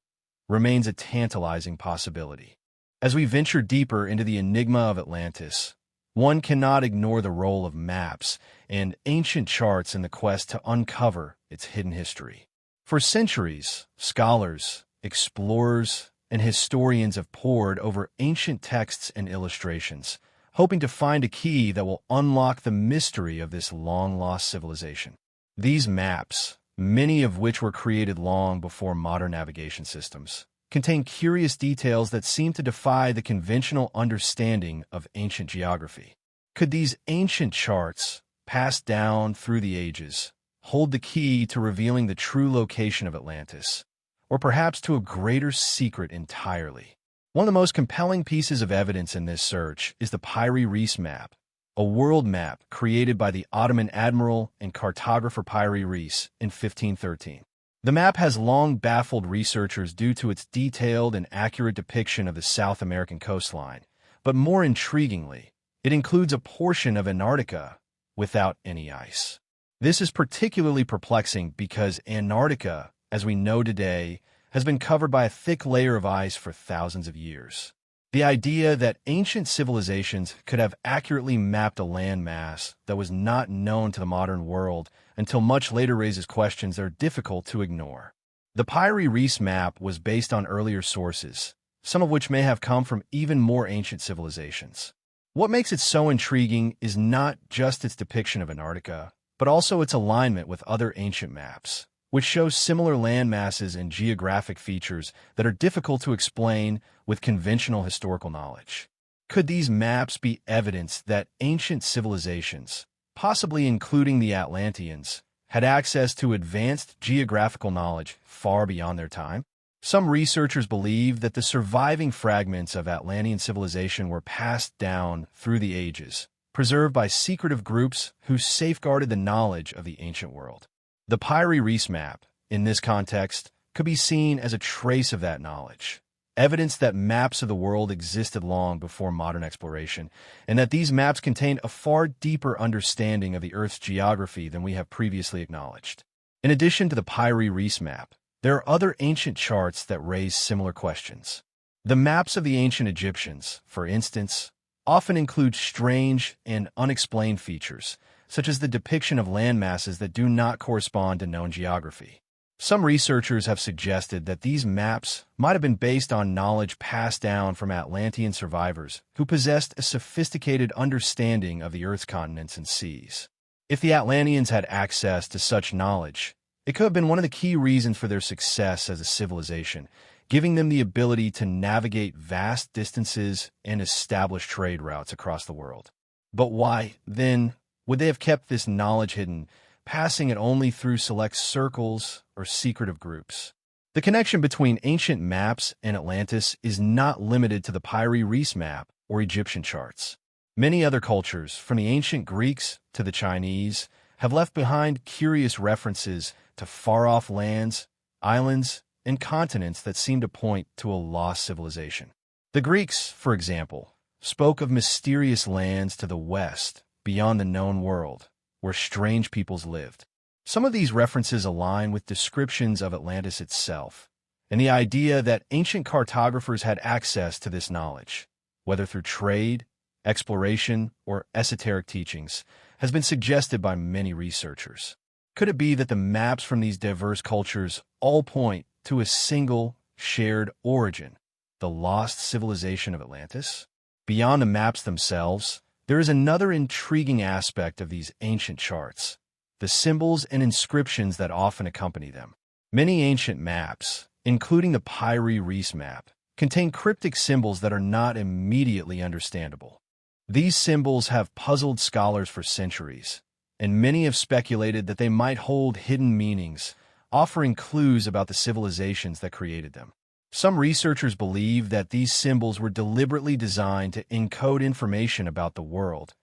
Speaker 1: remains a tantalizing possibility. As we venture deeper into the enigma of Atlantis, one cannot ignore the role of maps and ancient charts in the quest to uncover its hidden history. For centuries, scholars, explorers, and historians have pored over ancient texts and illustrations, hoping to find a key that will unlock the mystery of this long-lost civilization. These maps, many of which were created long before modern navigation systems, contain curious details that seem to defy the conventional understanding of ancient geography. Could these ancient charts, passed down through the ages, hold the key to revealing the true location of Atlantis, or perhaps to a greater secret entirely? One of the most compelling pieces of evidence in this search is the Piri Reis map, a world map created by the Ottoman admiral and cartographer Piri Reis in 1513. The map has long baffled researchers due to its detailed and accurate depiction of the South American coastline, but more intriguingly, it includes a portion of Antarctica without any ice. This is particularly perplexing because Antarctica, as we know today, has been covered by a thick layer of ice for thousands of years. The idea that ancient civilizations could have accurately mapped a landmass that was not known to the modern world until much later raises questions that are difficult to ignore. The Piri Reis map was based on earlier sources, some of which may have come from even more ancient civilizations. What makes it so intriguing is not just its depiction of Antarctica, but also its alignment with other ancient maps, which shows similar land masses and geographic features that are difficult to explain with conventional historical knowledge. Could these maps be evidence that ancient civilizations, possibly including the Atlanteans, had access to advanced geographical knowledge far beyond their time? Some researchers believe that the surviving fragments of Atlantean civilization were passed down through the ages, preserved by secretive groups who safeguarded the knowledge of the ancient world. The Pyre Reis map, in this context, could be seen as a trace of that knowledge, evidence that maps of the world existed long before modern exploration, and that these maps contained a far deeper understanding of the Earth's geography than we have previously acknowledged. In addition to the Pyre Reis map, there are other ancient charts that raise similar questions. The maps of the ancient Egyptians, for instance, often include strange and unexplained features, such as the depiction of land masses that do not correspond to known geography. Some researchers have suggested that these maps might have been based on knowledge passed down from Atlantean survivors who possessed a sophisticated understanding of the Earth's continents and seas. If the Atlanteans had access to such knowledge, it could have been one of the key reasons for their success as a civilization, giving them the ability to navigate vast distances and establish trade routes across the world. But why, then, would they have kept this knowledge hidden, passing it only through select circles or secretive groups? The connection between ancient maps and Atlantis is not limited to the Pyre Reis map or Egyptian charts. Many other cultures, from the ancient Greeks to the Chinese, have left behind curious references to far-off lands, islands, and continents that seem to point to a lost civilization. The Greeks, for example, spoke of mysterious lands to the west, beyond the known world, where strange peoples lived. Some of these references align with descriptions of Atlantis itself, and the idea that ancient cartographers had access to this knowledge, whether through trade, exploration, or esoteric teachings, has been suggested by many researchers. Could it be that the maps from these diverse cultures all point to a single, shared origin, the lost civilization of Atlantis? Beyond the maps themselves, there is another intriguing aspect of these ancient charts: the symbols and inscriptions that often accompany them. Many ancient maps, including the Pyre Reis map, contain cryptic symbols that are not immediately understandable. These symbols have puzzled scholars for centuries, and many have speculated that they might hold hidden meanings, offering clues about the civilizations that created them. Some researchers believe that these symbols were deliberately designed to encode information about the world,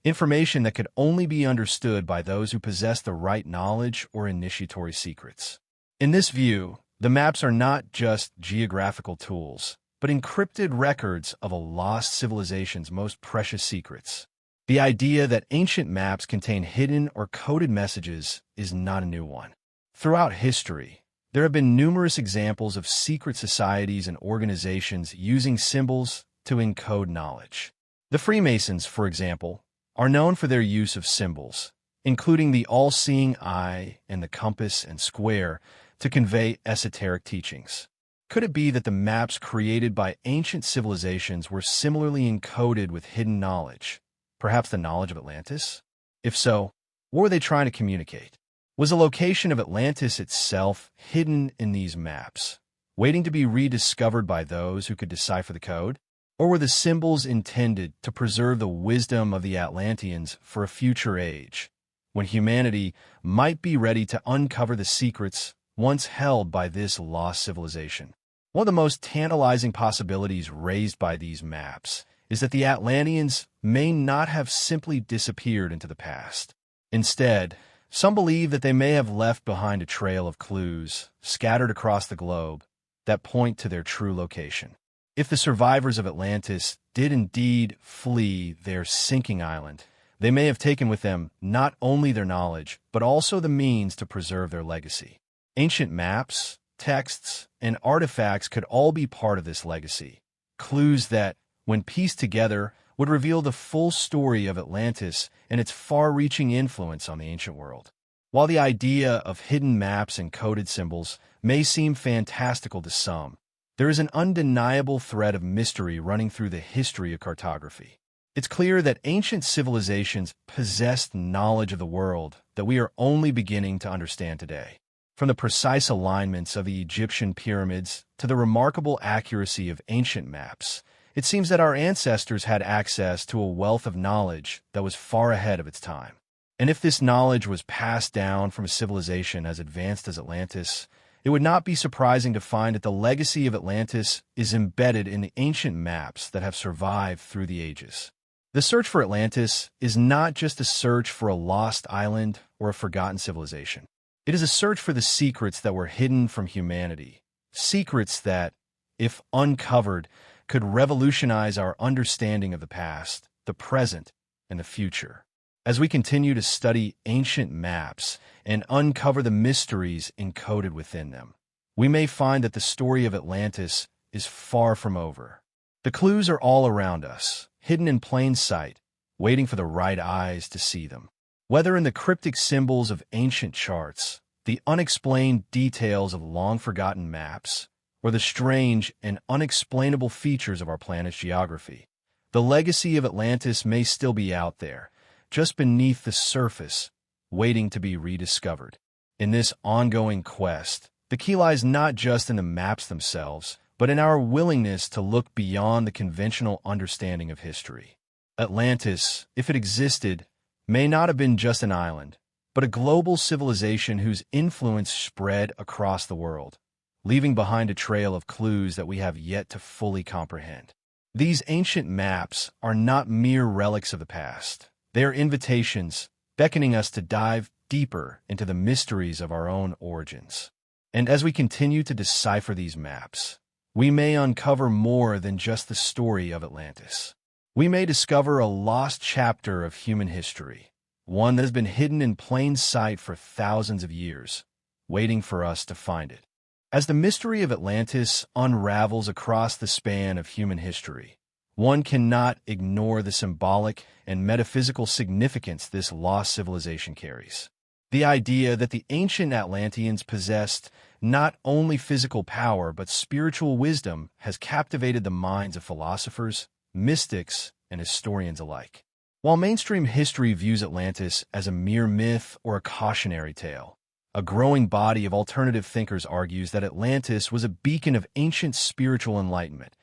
Speaker 1: information that could only be understood by those who possess the right knowledge or initiatory secrets. In this view, the maps are not just geographical tools, but encrypted records of a lost civilization's most precious secrets. The idea that ancient maps contain hidden or coded messages is not a new one. Throughout history, there have been numerous examples of secret societies and organizations using symbols to encode knowledge. The Freemasons, for example, are known for their use of symbols, including the all-seeing eye and the compass and square, to convey esoteric teachings. Could it be that the maps created by ancient civilizations were similarly encoded with hidden knowledge, perhaps the knowledge of Atlantis? If so, what were they trying to communicate? Was the location of Atlantis itself hidden in these maps, waiting to be rediscovered by those who could decipher the code? Or were the symbols intended to preserve the wisdom of the Atlanteans for a future age, when humanity might be ready to uncover the secrets once held by this lost civilization? One of the most tantalizing possibilities raised by these maps is that the Atlanteans may not have simply disappeared into the past. Instead, some believe that they may have left behind a trail of clues scattered across the globe that point to their true location. If the survivors of Atlantis did indeed flee their sinking island, they may have taken with them not only their knowledge, but also the means to preserve their legacy. Ancient maps, texts, and artifacts could all be part of this legacy, clues that, when pieced together, would reveal the full story of Atlantis and its far-reaching influence on the ancient world. While the idea of hidden maps and coded symbols may seem fantastical to some, there is an undeniable thread of mystery running through the history of cartography. It's clear that ancient civilizations possessed knowledge of the world that we are only beginning to understand today. From the precise alignments of the Egyptian pyramids to the remarkable accuracy of ancient maps, It seems that our ancestors had access to a wealth of knowledge that was far ahead of its time. And if this knowledge was passed down from a civilization as advanced as Atlantis, it would not be surprising to find that the legacy of Atlantis is embedded in the ancient maps that have survived through the ages. The search for Atlantis is not just a search for a lost island or a forgotten civilization. It is a search for the secrets that were hidden from humanity, secrets that, if uncovered, could revolutionize our understanding of the past, the present, and the future. As we continue to study ancient maps and uncover the mysteries encoded within them, we may find that the story of Atlantis is far from over. The clues are all around us, hidden in plain sight, waiting for the right eyes to see them. Whether in the cryptic symbols of ancient charts, the unexplained details of long-forgotten maps, or the strange and unexplainable features of our planet's geography, the legacy of Atlantis may still be out there, just beneath the surface, waiting to be rediscovered. In this ongoing quest, the key lies not just in the maps themselves, but in our willingness to look beyond the conventional understanding of history. Atlantis, if it existed, may not have been just an island, but a global civilization whose influence spread across the world, leaving behind a trail of clues that we have yet to fully comprehend. These ancient maps are not mere relics of the past. They are invitations, beckoning us to dive deeper into the mysteries of our own origins. And as we continue to decipher these maps, we may uncover more than just the story of Atlantis. We may discover a lost chapter of human history, one that has been hidden in plain sight for thousands of years, waiting for us to find it. As the mystery of Atlantis unravels across the span of human history, one cannot ignore the symbolic and metaphysical significance this lost civilization carries. The idea that the ancient Atlanteans possessed not only physical power but spiritual wisdom has captivated the minds of philosophers, mystics, and historians alike. While mainstream history views Atlantis as a mere myth or a cautionary tale, a growing body of alternative thinkers argues that Atlantis was a beacon of ancient spiritual enlightenment,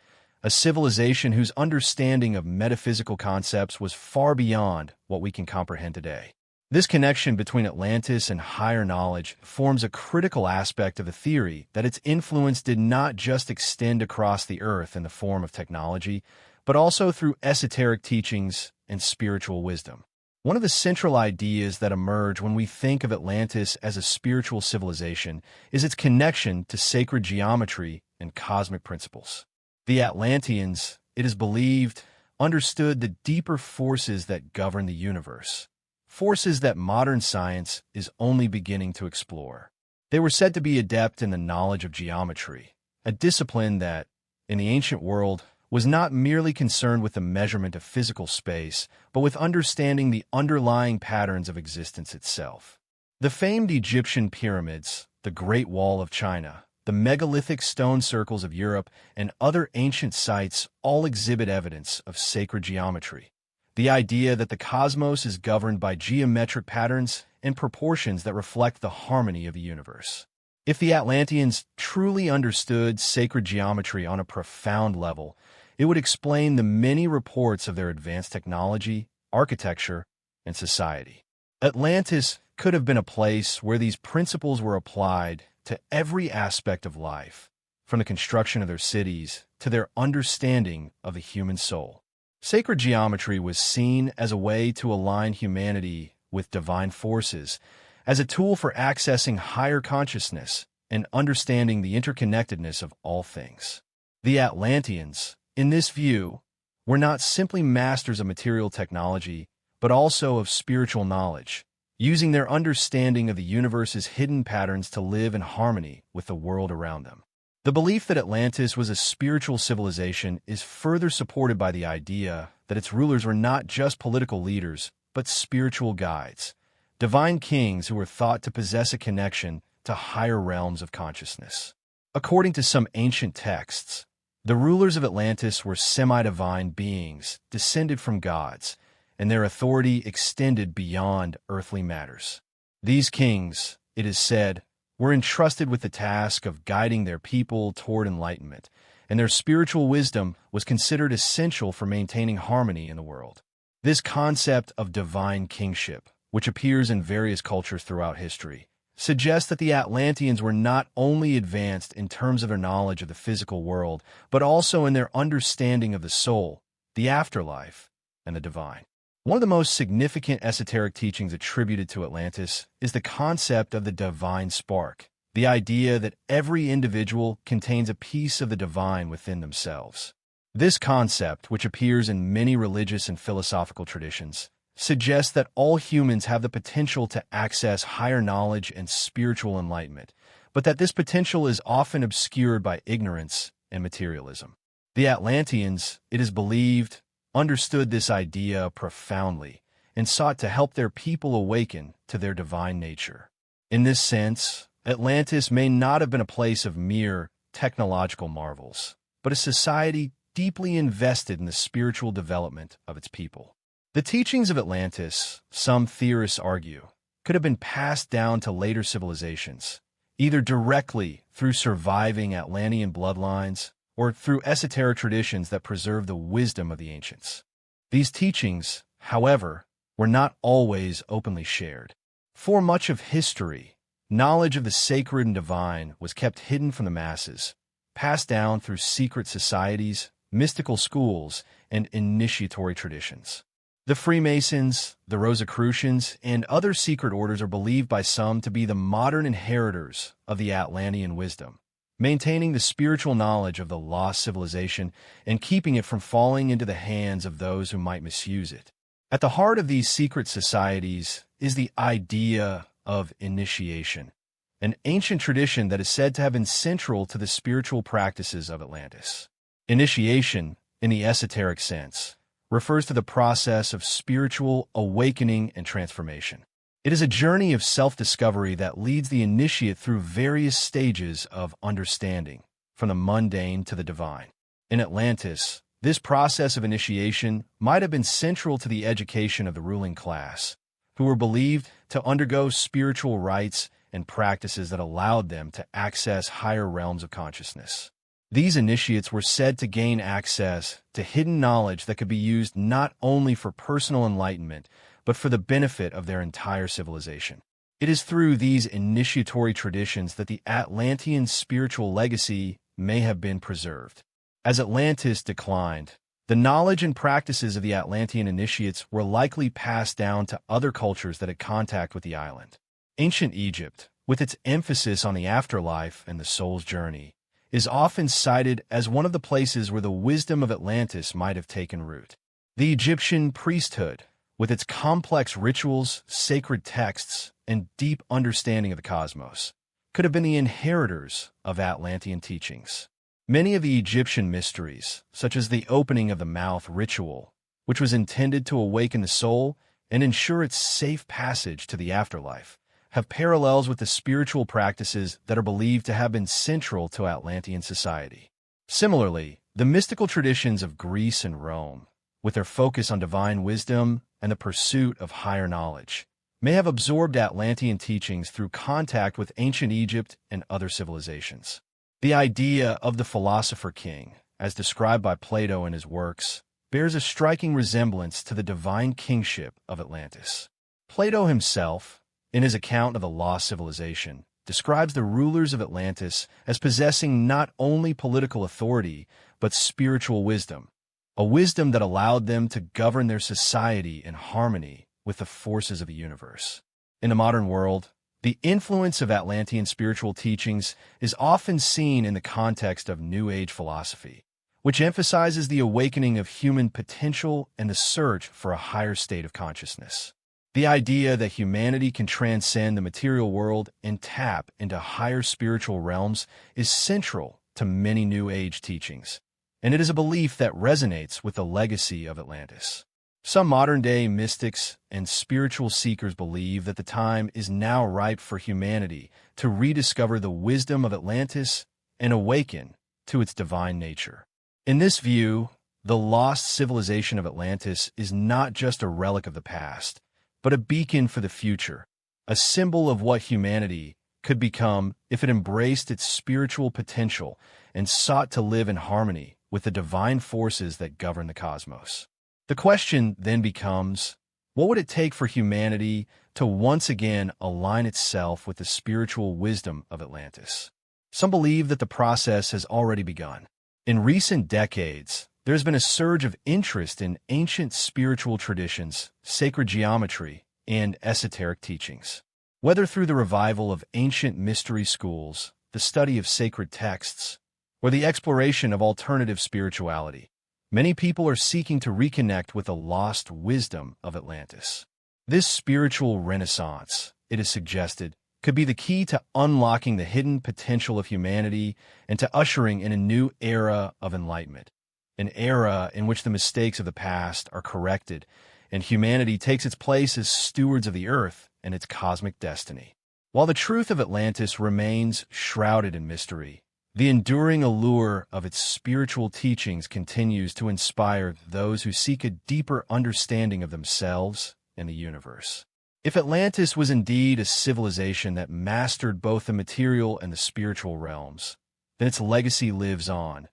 Speaker 1: a civilization whose understanding of metaphysical concepts was far beyond what we can comprehend today. This connection between Atlantis and higher knowledge forms a critical aspect of the theory that its influence did not just extend across the earth in the form of technology, but also through esoteric teachings and spiritual wisdom. One of the central ideas that emerge when we think of Atlantis as a spiritual civilization is its connection to sacred geometry and cosmic principles. The Atlanteans, it is believed, understood the deeper forces that govern the universe, forces that modern science is only beginning to explore. They were said to be adept in the knowledge of geometry, a discipline that, in the ancient world, was not merely concerned with the measurement of physical space, but with understanding the underlying patterns of existence itself. The famed Egyptian pyramids, the Great Wall of China, the megalithic stone circles of Europe, and other ancient sites all exhibit evidence of sacred geometry. The idea that the cosmos is governed by geometric patterns and proportions that reflect the harmony of the universe. If the Atlanteans truly understood sacred geometry on a profound level, it would explain the many reports of their advanced technology, architecture, and society. Atlantis could have been a place where these principles were applied to every aspect of life, from the construction of their cities to their understanding of the human soul. Sacred geometry was seen as a way to align humanity with divine forces, as a tool for accessing higher consciousness and understanding the interconnectedness of all things. The Atlanteans, in this view, were not simply masters of material technology, but also of spiritual knowledge, using their understanding of the universe's hidden patterns to live in harmony with the world around them. The belief that Atlantis was a spiritual civilization is further supported by the idea that its rulers were not just political leaders, but spiritual guides, divine kings who were thought to possess a connection to higher realms of consciousness. According to some ancient texts, the rulers of Atlantis were semi-divine beings descended from gods, and their authority extended beyond earthly matters. These kings, it is said, were entrusted with the task of guiding their people toward enlightenment and their spiritual wisdom was considered essential for maintaining harmony in the world. This concept of divine kingship, which appears in various cultures throughout history, suggests that the Atlanteans were not only advanced in terms of their knowledge of the physical world, but also in their understanding of the soul, the afterlife, and the divine. One of the most significant esoteric teachings attributed to Atlantis is the concept of the divine spark, the idea that every individual contains a piece of the divine within themselves. This concept, which appears in many religious and philosophical traditions, suggests that all humans have the potential to access higher knowledge and spiritual enlightenment, but that this potential is often obscured by ignorance and materialism. The Atlanteans, it is believed, understood this idea profoundly and sought to help their people awaken to their divine nature. In this sense, Atlantis may not have been a place of mere technological marvels, but a society deeply invested in the spiritual development of its people. The teachings of Atlantis, some theorists argue, could have been passed down to later civilizations, either directly through surviving Atlantean bloodlines or through esoteric traditions that preserve the wisdom of the ancients. These teachings, however, were not always openly shared. For much of history, knowledge of the sacred and divine was kept hidden from the masses, passed down through secret societies, mystical schools, and initiatory traditions. The Freemasons, the Rosicrucians, and other secret orders are believed by some to be the modern inheritors of the Atlantean wisdom, maintaining the spiritual knowledge of the lost civilization and keeping it from falling into the hands of those who might misuse it. At the heart of these secret societies is the idea of initiation, an ancient tradition that is said to have been central to the spiritual practices of Atlantis. Initiation, in the esoteric sense, refers to the process of spiritual awakening and transformation. It is a journey of self-discovery that leads the initiate through various stages of understanding, from the mundane to the divine. In Atlantis, this process of initiation might have been central to the education of the ruling class, who were believed to undergo spiritual rites and practices that allowed them to access higher realms of consciousness. These initiates were said to gain access to hidden knowledge that could be used not only for personal enlightenment, but for the benefit of their entire civilization. It is through these initiatory traditions that the Atlantean spiritual legacy may have been preserved. As Atlantis declined, the knowledge and practices of the Atlantean initiates were likely passed down to other cultures that had contact with the island. Ancient Egypt, with its emphasis on the afterlife and the soul's journey, is often cited as one of the places where the wisdom of Atlantis might have taken root. The Egyptian priesthood, with its complex rituals, sacred texts, and deep understanding of the cosmos, could have been the inheritors of Atlantean teachings. Many of the Egyptian mysteries, such as the opening of the mouth ritual, which was intended to awaken the soul and ensure its safe passage to the afterlife, have parallels with the spiritual practices that are believed to have been central to Atlantean society. Similarly, the mystical traditions of Greece and Rome, with their focus on divine wisdom and the pursuit of higher knowledge, may have absorbed Atlantean teachings through contact with ancient Egypt and other civilizations. The idea of the philosopher king, as described by Plato in his works, bears a striking resemblance to the divine kingship of Atlantis. Plato himself, in his account of the lost civilization, describes the rulers of Atlantis as possessing not only political authority, but spiritual wisdom, a wisdom that allowed them to govern their society in harmony with the forces of the universe. In the modern world, the influence of Atlantean spiritual teachings is often seen in the context of New Age philosophy, which emphasizes the awakening of human potential and the search for a higher state of consciousness. The idea that humanity can transcend the material world and tap into higher spiritual realms is central to many New Age teachings, and it is a belief that resonates with the legacy of Atlantis. Some modern-day mystics and spiritual seekers believe that the time is now ripe for humanity to rediscover the wisdom of Atlantis and awaken to its divine nature. In this view, the lost civilization of Atlantis is not just a relic of the past, but a beacon for the future, a symbol of what humanity could could become if it embraced its spiritual potential and sought to live in harmony with the divine forces that govern the cosmos. The question then becomes, what would it take for humanity to once again align itself with the spiritual wisdom of Atlantis? Some believe that the process has already begun. In recent decades, there's been a surge of interest in ancient spiritual traditions, sacred geometry, and esoteric teachings. Whether through the revival of ancient mystery schools, the study of sacred texts, or the exploration of alternative spirituality, many people are seeking to reconnect with the lost wisdom of Atlantis. This spiritual renaissance, it is suggested, could be the key to unlocking the hidden potential of humanity and to ushering in a new era of enlightenment, an era in which the mistakes of the past are corrected and humanity takes its place as stewards of the earth and its cosmic destiny. While the truth of Atlantis remains shrouded in mystery, the enduring allure of its spiritual teachings continues to inspire those who seek a deeper understanding of themselves and the universe. If Atlantis was indeed a civilization that mastered both the material and the spiritual realms, then its legacy lives on,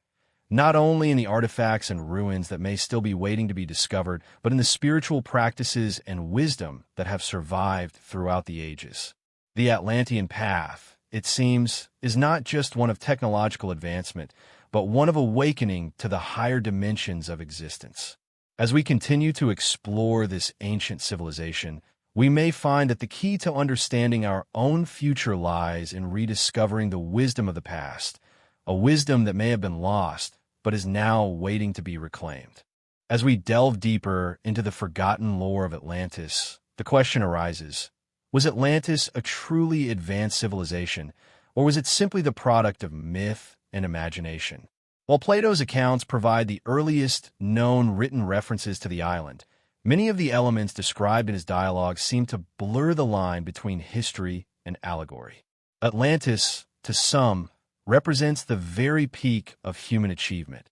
Speaker 1: not only in the artifacts and ruins that may still be waiting to be discovered, but in the spiritual practices and wisdom that have survived throughout the ages. The Atlantean path, it seems, is not just one of technological advancement, but one of awakening to the higher dimensions of existence. As we continue to explore this ancient civilization, we may find that the key to understanding our own future lies in rediscovering the wisdom of the past, a wisdom that may have been lost, but is now waiting to be reclaimed. As we delve deeper into the forgotten lore of Atlantis, the question arises, was Atlantis a truly advanced civilization, or was it simply the product of myth and imagination? While Plato's accounts provide the earliest known written references to the island, many of the elements described in his dialogue seem to blur the line between history and allegory. Atlantis, to some, represents the very peak of human achievement,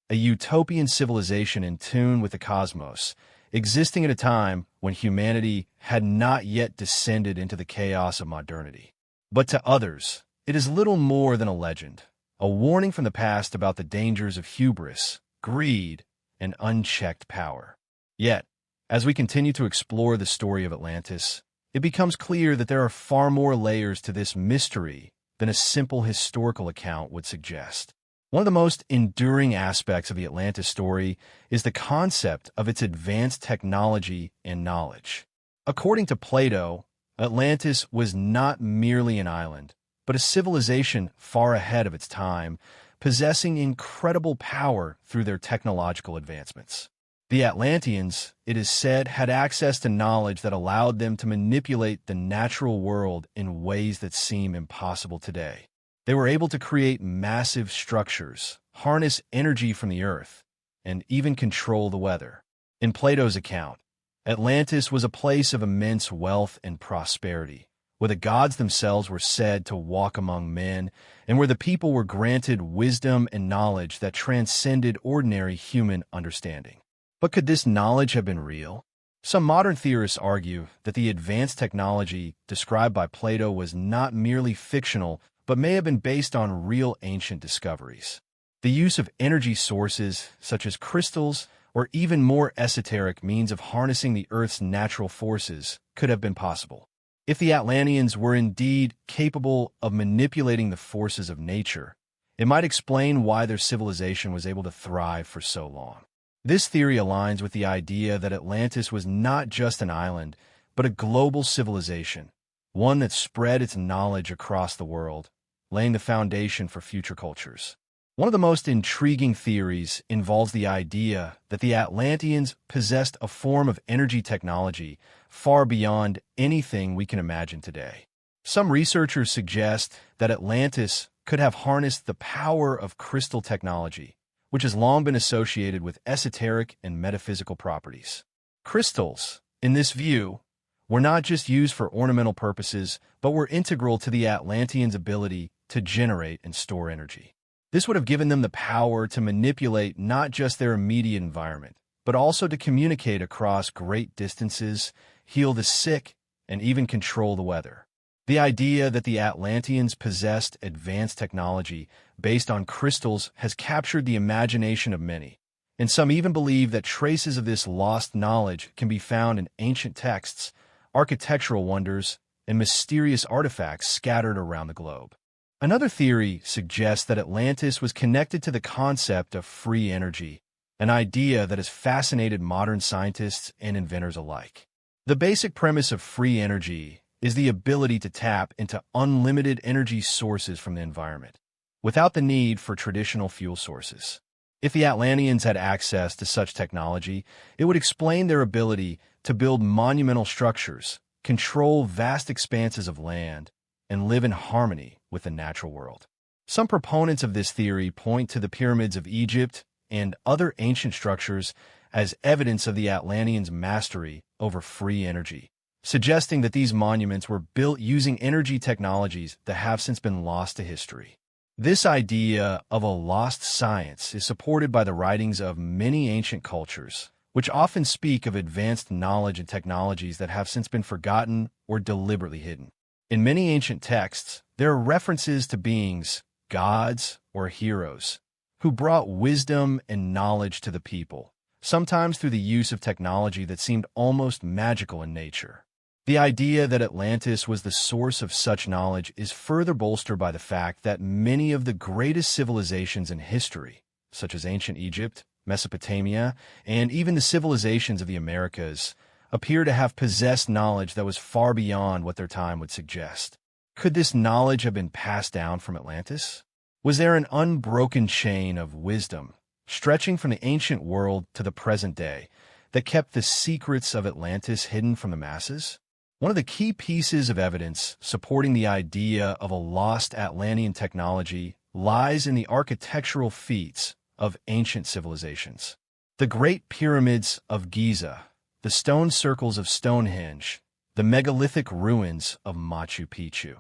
Speaker 1: a utopian civilization in tune with the cosmos, existing at a time when humanity had not yet descended into the chaos of modernity. But to others, it is little more than a legend, a warning from the past about the dangers of hubris, greed, and unchecked power. Yet, as we continue to explore the story of Atlantis, it becomes clear that there are far more layers to this mystery than a simple historical account would suggest. One of the most enduring aspects of the Atlantis story is the concept of its advanced technology and knowledge. According to Plato, Atlantis was not merely an island, but a civilization far ahead of its time, possessing incredible power through their technological advancements. The Atlanteans, it is said, had access to knowledge that allowed them to manipulate the natural world in ways that seem impossible today. They were able to create massive structures, harness energy from the earth, and even control the weather. In Plato's account, Atlantis was a place of immense wealth and prosperity, where the gods themselves were said to walk among men, and where the people were granted wisdom and knowledge that transcended ordinary human understanding. But could this knowledge have been real? Some modern theorists argue that the advanced technology described by Plato was not merely fictional, but may have been based on real ancient discoveries. The use of energy sources, such as crystals, or even more esoteric means of harnessing the Earth's natural forces, could have been possible. If the Atlanteans were indeed capable of manipulating the forces of nature, it might explain why their civilization was able to thrive for so long. This theory aligns with the idea that Atlantis was not just an island, but a global civilization, one that spread its knowledge across the world, laying the foundation for future cultures. One of the most intriguing theories involves the idea that the Atlanteans possessed a form of energy technology far beyond anything we can imagine today. Some researchers suggest that Atlantis could have harnessed the power of crystal technology, which has long been associated with esoteric and metaphysical properties. Crystals, in this view, were not just used for ornamental purposes, but were integral to the Atlanteans' ability to generate and store energy. This would have given them the power to manipulate not just their immediate environment, but also to communicate across great distances, heal the sick, and even control the weather. The idea that the Atlanteans possessed advanced technology based on crystals has captured the imagination of many, and some even believe that traces of this lost knowledge can be found in ancient texts, architectural wonders, and mysterious artifacts scattered around the globe. Another theory suggests that Atlantis was connected to the concept of free energy, an idea that has fascinated modern scientists and inventors alike. The basic premise of free energy is the ability to tap into unlimited energy sources from the environment, without the need for traditional fuel sources. If the Atlanteans had access to such technology, it would explain their ability to build monumental structures, control vast expanses of land, and live in harmony with the natural world. Some proponents of this theory point to the pyramids of Egypt and other ancient structures as evidence of the Atlanteans' mastery over free energy, suggesting that these monuments were built using energy technologies that have since been lost to history. This idea of a lost science is supported by the writings of many ancient cultures, which often speak of advanced knowledge and technologies that have since been forgotten or deliberately hidden. In many ancient texts, there are references to beings, gods, or heroes, who brought wisdom and knowledge to the people, sometimes through the use of technology that seemed almost magical in nature. The idea that Atlantis was the source of such knowledge is further bolstered by the fact that many of the greatest civilizations in history, such as ancient Egypt, Mesopotamia, and even the civilizations of the Americas, appear to have possessed knowledge that was far beyond what their time would suggest. Could this knowledge have been passed down from Atlantis? Was there an unbroken chain of wisdom, stretching from the ancient world to the present day, that kept the secrets of Atlantis hidden from the masses? One of the key pieces of evidence supporting the idea of a lost Atlantean technology lies in the architectural feats of ancient civilizations. The Great Pyramids of Giza, the stone circles of Stonehenge, the megalithic ruins of Machu Picchu.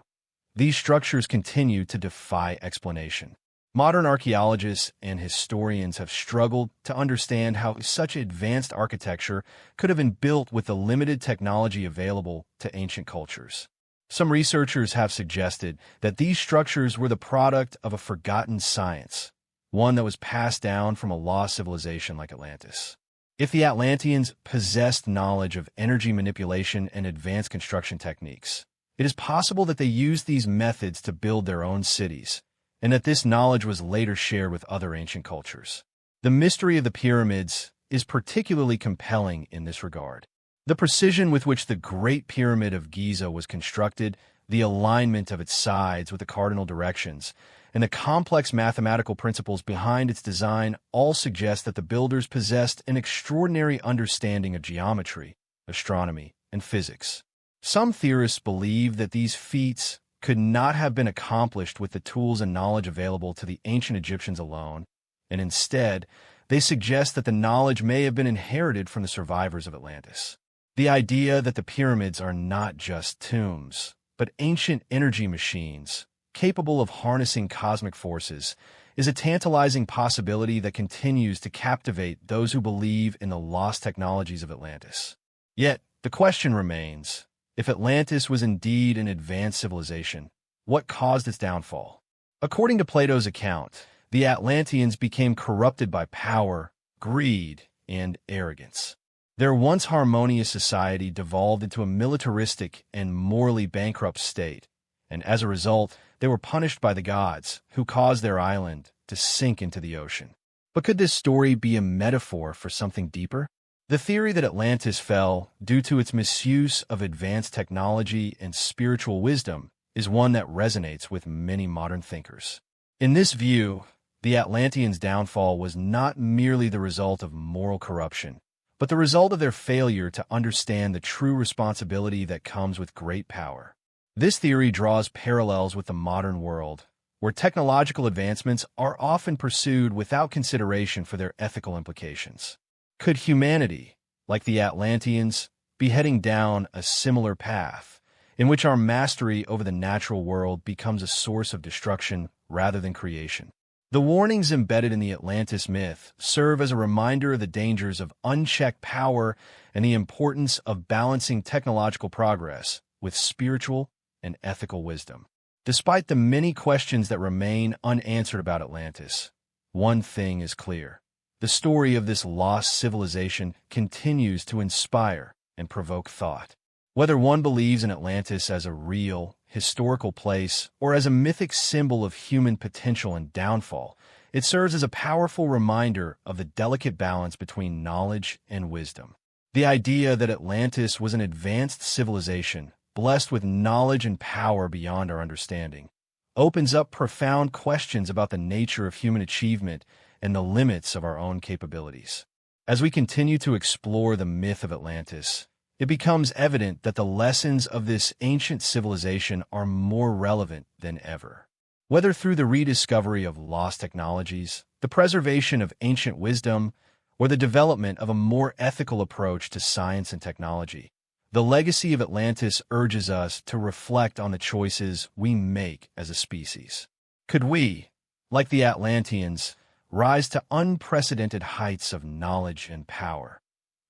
Speaker 1: These structures continue to defy explanation. Modern archaeologists and historians have struggled to understand how such advanced architecture could have been built with the limited technology available to ancient cultures. Some researchers have suggested that these structures were the product of a forgotten science, one that was passed down from a lost civilization like Atlantis. If the Atlanteans possessed knowledge of energy manipulation and advanced construction techniques, it is possible that they used these methods to build their own cities, and that this knowledge was later shared with other ancient cultures. The mystery of the pyramids is particularly compelling in this regard. The precision with which the Great Pyramid of Giza was constructed, the alignment of its sides with the cardinal directions, and the complex mathematical principles behind its design all suggest that the builders possessed an extraordinary understanding of geometry, astronomy, and physics. Some theorists believe that these feats could not have been accomplished with the tools and knowledge available to the ancient Egyptians alone, and instead, they suggest that the knowledge may have been inherited from the survivors of Atlantis. The idea that the pyramids are not just tombs, but ancient energy machines, capable of harnessing cosmic forces, is a tantalizing possibility that continues to captivate those who believe in the lost technologies of Atlantis. Yet, the question remains, if Atlantis was indeed an advanced civilization, what caused its downfall? According to Plato's account, the Atlanteans became corrupted by power, greed, and arrogance. Their once harmonious society devolved into a militaristic and morally bankrupt state, and as a result, they were punished by the gods, who caused their island to sink into the ocean. But could this story be a metaphor for something deeper? The theory that Atlantis fell due to its misuse of advanced technology and spiritual wisdom is one that resonates with many modern thinkers. In this view, the Atlanteans' downfall was not merely the result of moral corruption, but the result of their failure to understand the true responsibility that comes with great power. This theory draws parallels with the modern world, where technological advancements are often pursued without consideration for their ethical implications. Could humanity, like the Atlanteans, be heading down a similar path, in which our mastery over the natural world becomes a source of destruction rather than creation? The warnings embedded in the Atlantis myth serve as a reminder of the dangers of unchecked power and the importance of balancing technological progress with spiritual and ethical wisdom. Despite the many questions that remain unanswered about Atlantis, one thing is clear. The story of this lost civilization continues to inspire and provoke thought. Whether one believes in Atlantis as a real, historical place or as a mythic symbol of human potential and downfall, it serves as a powerful reminder of the delicate balance between knowledge and wisdom. The idea that Atlantis was an advanced civilization, blessed with knowledge and power beyond our understanding, opens up profound questions about the nature of human achievement and the limits of our own capabilities. As we continue to explore the myth of Atlantis, it becomes evident that the lessons of this ancient civilization are more relevant than ever. Whether through the rediscovery of lost technologies, the preservation of ancient wisdom, or the development of a more ethical approach to science and technology, the legacy of Atlantis urges us to reflect on the choices we make as a species. Could we, like the Atlanteans, rise to unprecedented heights of knowledge and power,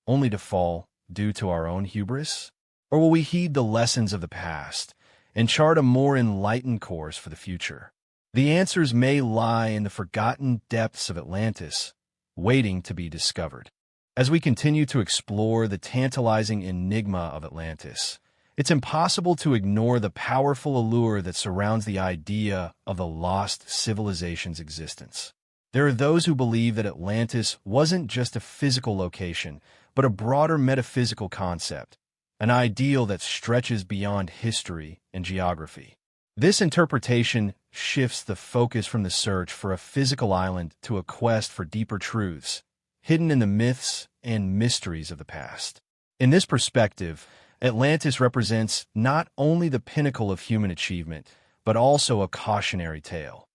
Speaker 1: only to fall due to our own hubris? Or will we heed the lessons of the past and chart a more enlightened course for the future? The answers may lie in the forgotten depths of Atlantis, waiting to be discovered. As we continue to explore the tantalizing enigma of Atlantis, it's impossible to ignore the powerful allure that surrounds the idea of the lost civilization's existence. There are those who believe that Atlantis wasn't just a physical location, but a broader metaphysical concept, an ideal that stretches beyond history and geography. This interpretation shifts the focus from the search for a physical island to a quest for deeper truths, hidden in the myths and mysteries of the past. In this perspective, Atlantis represents not only the pinnacle of human achievement, but also a cautionary tale,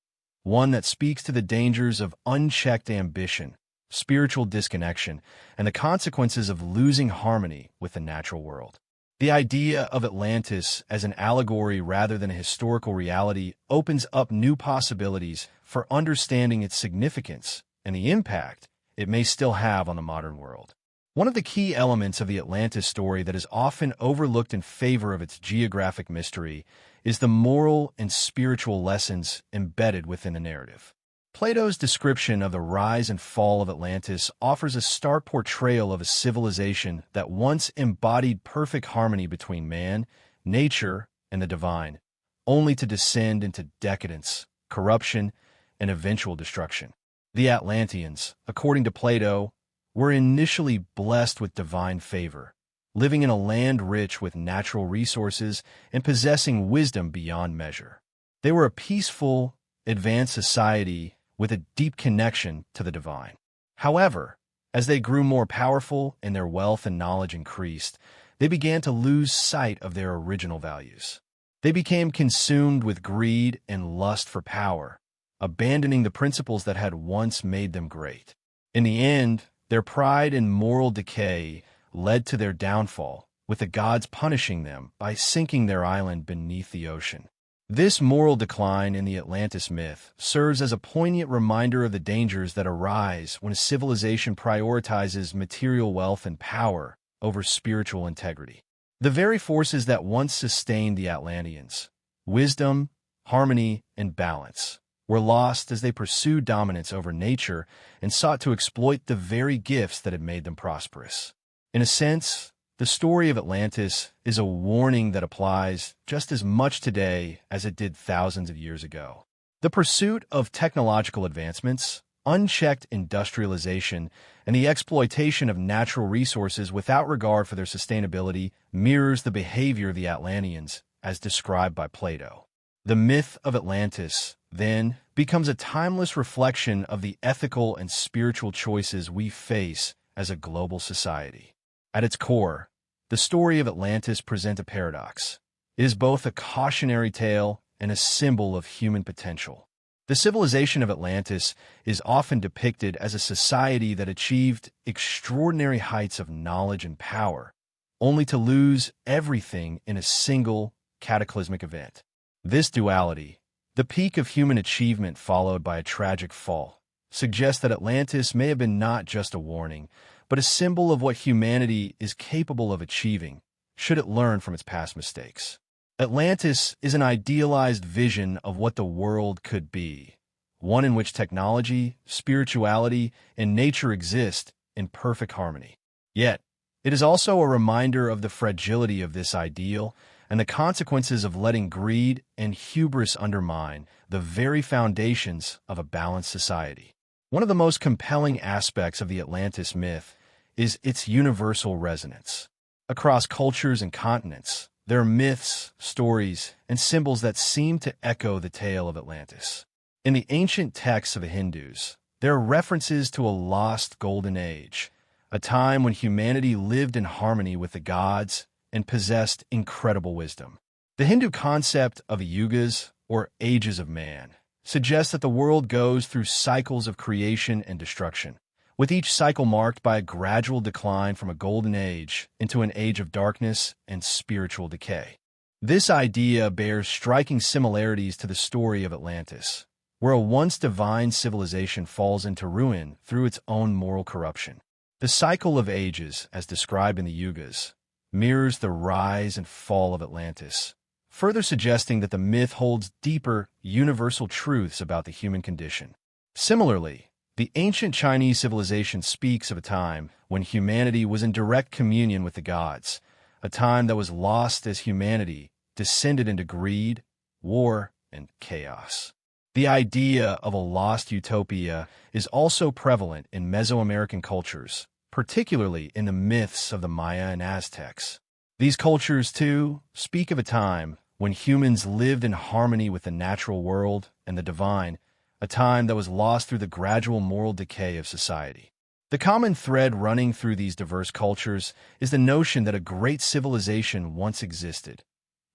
Speaker 1: one that speaks to the dangers of unchecked ambition, spiritual disconnection, and the consequences of losing harmony with the natural world. The idea of Atlantis as an allegory rather than a historical reality opens up new possibilities for understanding its significance and the impact it may still have on the modern world. One of the key elements of the Atlantis story that is often overlooked in favor of its geographic mystery is the moral and spiritual lessons embedded within the narrative. Plato's description of the rise and fall of Atlantis offers a stark portrayal of a civilization that once embodied perfect harmony between man, nature, and the divine, only to descend into decadence, corruption, and eventual destruction. The Atlanteans, according to Plato, were initially blessed with divine favor, living in a land rich with natural resources and possessing wisdom beyond measure. They were a peaceful, advanced society with a deep connection to the divine. However, as they grew more powerful and their wealth and knowledge increased, they began to lose sight of their original values. They became consumed with greed and lust for power, abandoning the principles that had once made them great. In the end, their pride and moral decay led to their downfall, with the gods punishing them by sinking their island beneath the ocean. This moral decline in the Atlantis myth serves as a poignant reminder of the dangers that arise when a civilization prioritizes material wealth and power over spiritual integrity. The very forces that once sustained the Atlanteans, wisdom, harmony, and balance, were lost as they pursued dominance over nature and sought to exploit the very gifts that had made them prosperous. In a sense, the story of Atlantis is a warning that applies just as much today as it did thousands of years ago. The pursuit of technological advancements, unchecked industrialization, and the exploitation of natural resources without regard for their sustainability mirrors the behavior of the Atlanteans as described by Plato. The myth of Atlantis, then, becomes a timeless reflection of the ethical and spiritual choices we face as a global society. At its core, the story of Atlantis presents a paradox. It is both a cautionary tale and a symbol of human potential. The civilization of Atlantis is often depicted as a society that achieved extraordinary heights of knowledge and power, only to lose everything in a single cataclysmic event. This duality, the peak of human achievement followed by a tragic fall, suggests that Atlantis may have been not just a warning, but a symbol of what humanity is capable of achieving, should it learn from its past mistakes. Atlantis is an idealized vision of what the world could be, one in which technology, spirituality, and nature exist in perfect harmony. Yet, it is also a reminder of the fragility of this ideal and the consequences of letting greed and hubris undermine the very foundations of a balanced society. One of the most compelling aspects of the Atlantis myth is its universal resonance. Across cultures and continents, there are myths, stories, and symbols that seem to echo the tale of Atlantis. In the ancient texts of the Hindus, there are references to a lost golden age, a time when humanity lived in harmony with the gods and possessed incredible wisdom. The Hindu concept of yugas, or ages of man, suggests that the world goes through cycles of creation and destruction, with each cycle marked by a gradual decline from a golden age into an age of darkness and spiritual decay. This idea bears striking similarities to the story of Atlantis, where a once divine civilization falls into ruin through its own moral corruption. The cycle of ages, as described in the Yugas, mirrors the rise and fall of Atlantis, further suggesting that the myth holds deeper, universal truths about the human condition. Similarly, the ancient Chinese civilization speaks of a time when humanity was in direct communion with the gods, a time that was lost as humanity descended into greed, war, and chaos. The idea of a lost utopia is also prevalent in Mesoamerican cultures, particularly in the myths of the Maya and Aztecs. These cultures, too, speak of a time when humans lived in harmony with the natural world and the divine, a time that was lost through the gradual moral decay of society. The common thread running through these diverse cultures is the notion that a great civilization once existed,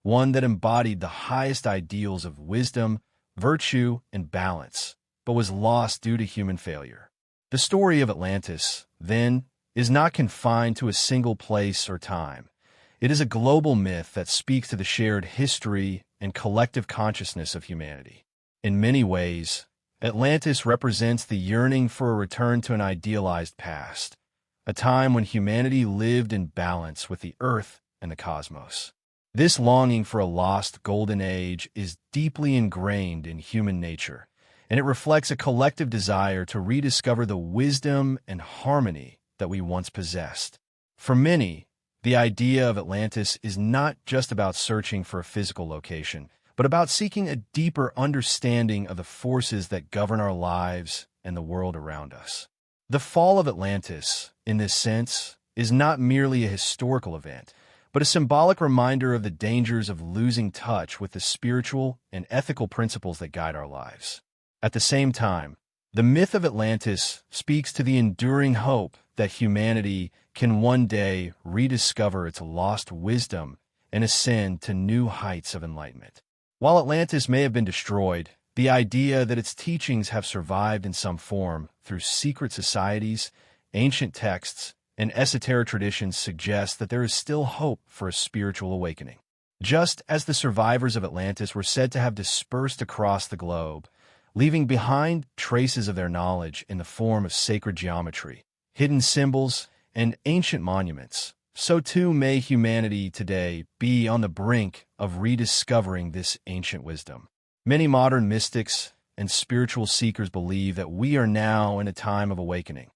Speaker 1: one that embodied the highest ideals of wisdom, virtue, and balance, but was lost due to human failure. The story of Atlantis, then, is not confined to a single place or time. It is a global myth that speaks to the shared history and collective consciousness of humanity. In many ways, Atlantis represents the yearning for a return to an idealized past, a time when humanity lived in balance with the earth and the cosmos. This longing for a lost golden age is deeply ingrained in human nature, and it reflects a collective desire to rediscover the wisdom and harmony that we once possessed. For many, the idea of Atlantis is not just about searching for a physical location, but about seeking a deeper understanding of the forces that govern our lives and the world around us. The fall of Atlantis, in this sense, is not merely a historical event, but a symbolic reminder of the dangers of losing touch with the spiritual and ethical principles that guide our lives. At the same time, the myth of Atlantis speaks to the enduring hope that humanity can one day rediscover its lost wisdom and ascend to new heights of enlightenment. While Atlantis may have been destroyed, the idea that its teachings have survived in some form through secret societies, ancient texts, and esoteric traditions suggests that there is still hope for a spiritual awakening. Just as the survivors of Atlantis were said to have dispersed across the globe, leaving behind traces of their knowledge in the form of sacred geometry, hidden symbols, and ancient monuments, so too may humanity today be on the brink of rediscovering this ancient wisdom. Many modern mystics and spiritual seekers believe that we are now in a time of awakening,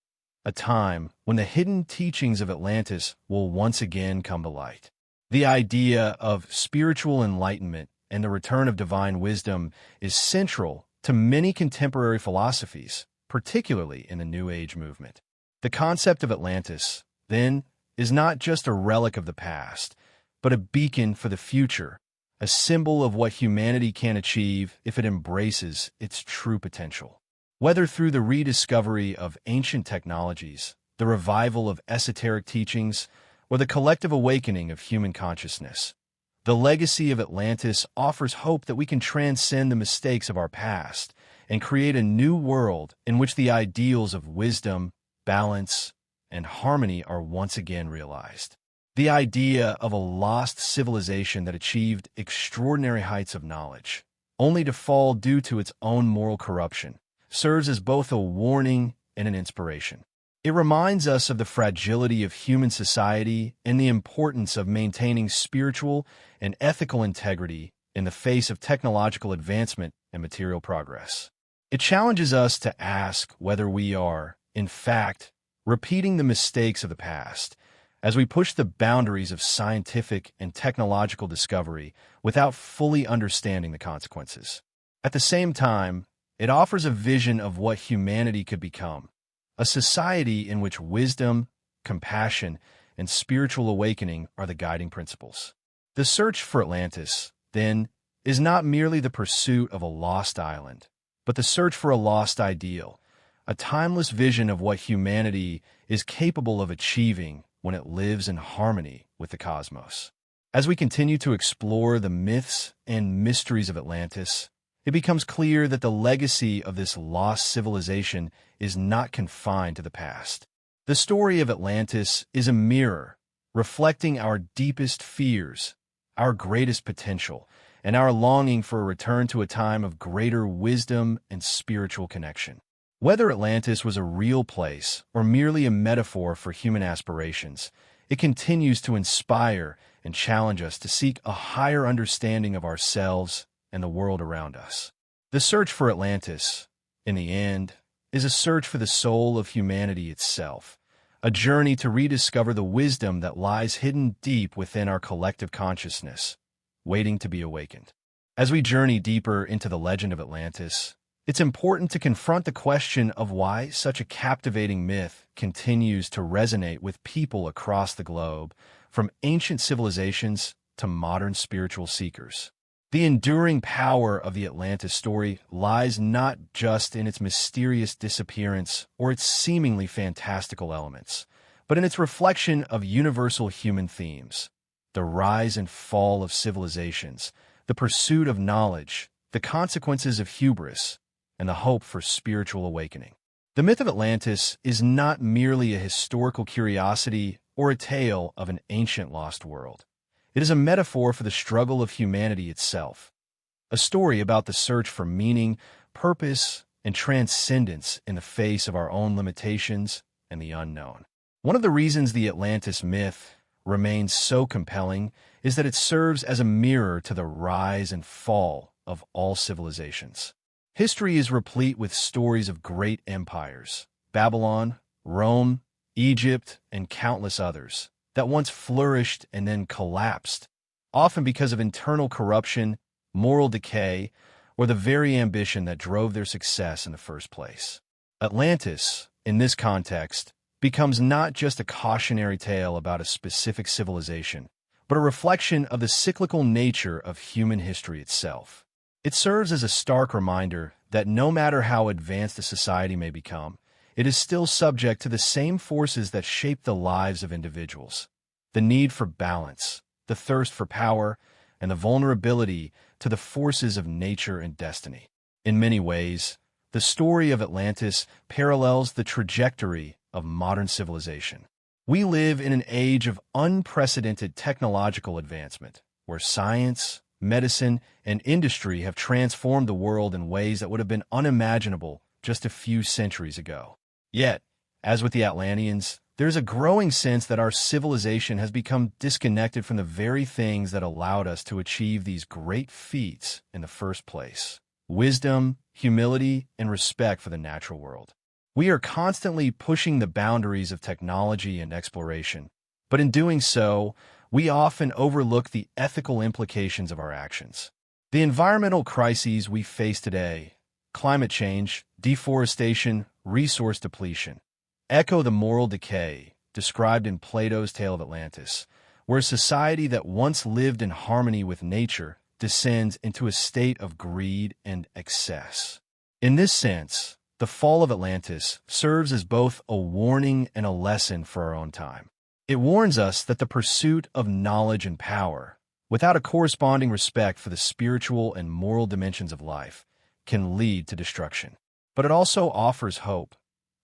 Speaker 1: a time when the hidden teachings of Atlantis will once again come to light. The idea of spiritual enlightenment and the return of divine wisdom is central to many contemporary philosophies, particularly in the New Age movement. The concept of Atlantis, then, is not just a relic of the past, but a beacon for the future, a symbol of what humanity can achieve if it embraces its true potential. Whether through the rediscovery of ancient technologies, the revival of esoteric teachings, or the collective awakening of human consciousness, the legacy of Atlantis offers hope that we can transcend the mistakes of our past and create a new world in which the ideals of wisdom, balance, and harmony are once again realized. The idea of a lost civilization that achieved extraordinary heights of knowledge, only to fall due to its own moral corruption, serves as both a warning and an inspiration. It reminds us of the fragility of human society and the importance of maintaining spiritual and ethical integrity in the face of technological advancement and material progress. It challenges us to ask whether we are, in fact, repeating the mistakes of the past as we push the boundaries of scientific and technological discovery without fully understanding the consequences. At the same time, it offers a vision of what humanity could become, a society in which wisdom, compassion, and spiritual awakening are the guiding principles. The search for Atlantis, then, is not merely the pursuit of a lost island, but the search for a lost ideal, a timeless vision of what humanity is capable of achieving when it lives in harmony with the cosmos. As we continue to explore the myths and mysteries of Atlantis, it becomes clear that the legacy of this lost civilization is not confined to the past. The story of Atlantis is a mirror, reflecting our deepest fears, our greatest potential, and our longing for a return to a time of greater wisdom and spiritual connection. Whether Atlantis was a real place or merely a metaphor for human aspirations, it continues to inspire and challenge us to seek a higher understanding of ourselves and the world around us. The search for Atlantis, in the end, is a search for the soul of humanity itself, a journey to rediscover the wisdom that lies hidden deep within our collective consciousness, waiting to be awakened. As we journey deeper into the legend of Atlantis, it's important to confront the question of why such a captivating myth continues to resonate with people across the globe, from ancient civilizations to modern spiritual seekers. The enduring power of the Atlantis story lies not just in its mysterious disappearance or its seemingly fantastical elements, but in its reflection of universal human themes: the rise and fall of civilizations, the pursuit of knowledge, the consequences of hubris, and the hope for spiritual awakening. The myth of Atlantis is not merely a historical curiosity or a tale of an ancient lost world. It is a metaphor for the struggle of humanity itself, a story about the search for meaning, purpose, and transcendence in the face of our own limitations and the unknown. One of the reasons the Atlantis myth remains so compelling is that it serves as a mirror to the rise and fall of all civilizations. History is replete with stories of great empires, Babylon, Rome, Egypt, and countless others, that once flourished and then collapsed, often because of internal corruption, moral decay, or the very ambition that drove their success in the first place. Atlantis, in this context, becomes not just a cautionary tale about a specific civilization, but a reflection of the cyclical nature of human history itself. It serves as a stark reminder that no matter how advanced a society may become, it is still subject to the same forces that shape the lives of individuals: the need for balance, the thirst for power, and the vulnerability to the forces of nature and destiny. In many ways, the story of Atlantis parallels the trajectory of modern civilization. We live in an age of unprecedented technological advancement, where science, medicine, and industry have transformed the world in ways that would have been unimaginable just a few centuries ago. Yet, as with the Atlanteans, there's a growing sense that our civilization has become disconnected from the very things that allowed us to achieve these great feats in the first place: wisdom, humility, and respect for the natural world. We are constantly pushing the boundaries of technology and exploration, but in doing so, we often overlook the ethical implications of our actions. The environmental crises we face today, climate change, deforestation, resource depletion, echo the moral decay described in Plato's tale of Atlantis, where a society that once lived in harmony with nature descends into a state of greed and excess. In this sense, the fall of Atlantis serves as both a warning and a lesson for our own time. It warns us that the pursuit of knowledge and power, without a corresponding respect for the spiritual and moral dimensions of life, can lead to destruction. But it also offers hope,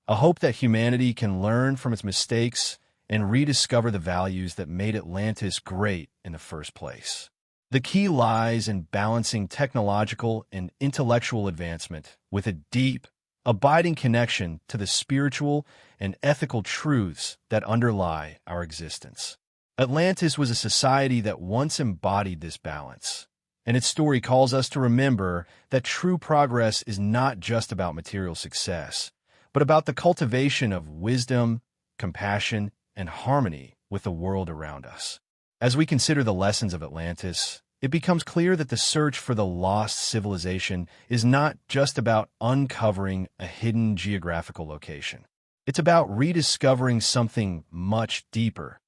Speaker 1: a hope that humanity can learn from its mistakes and rediscover the values that made Atlantis great in the first place. The key lies in balancing technological and intellectual advancement with a deep, abiding connection to the spiritual and ethical truths that underlie our existence. Atlantis was a society that once embodied this balance, and its story calls us to remember that true progress is not just about material success, but about the cultivation of wisdom, compassion, and harmony with the world around us. As we consider the lessons of Atlantis, it becomes clear that the search for the lost civilization is not just about uncovering a hidden geographical location. It's about rediscovering something much deeper,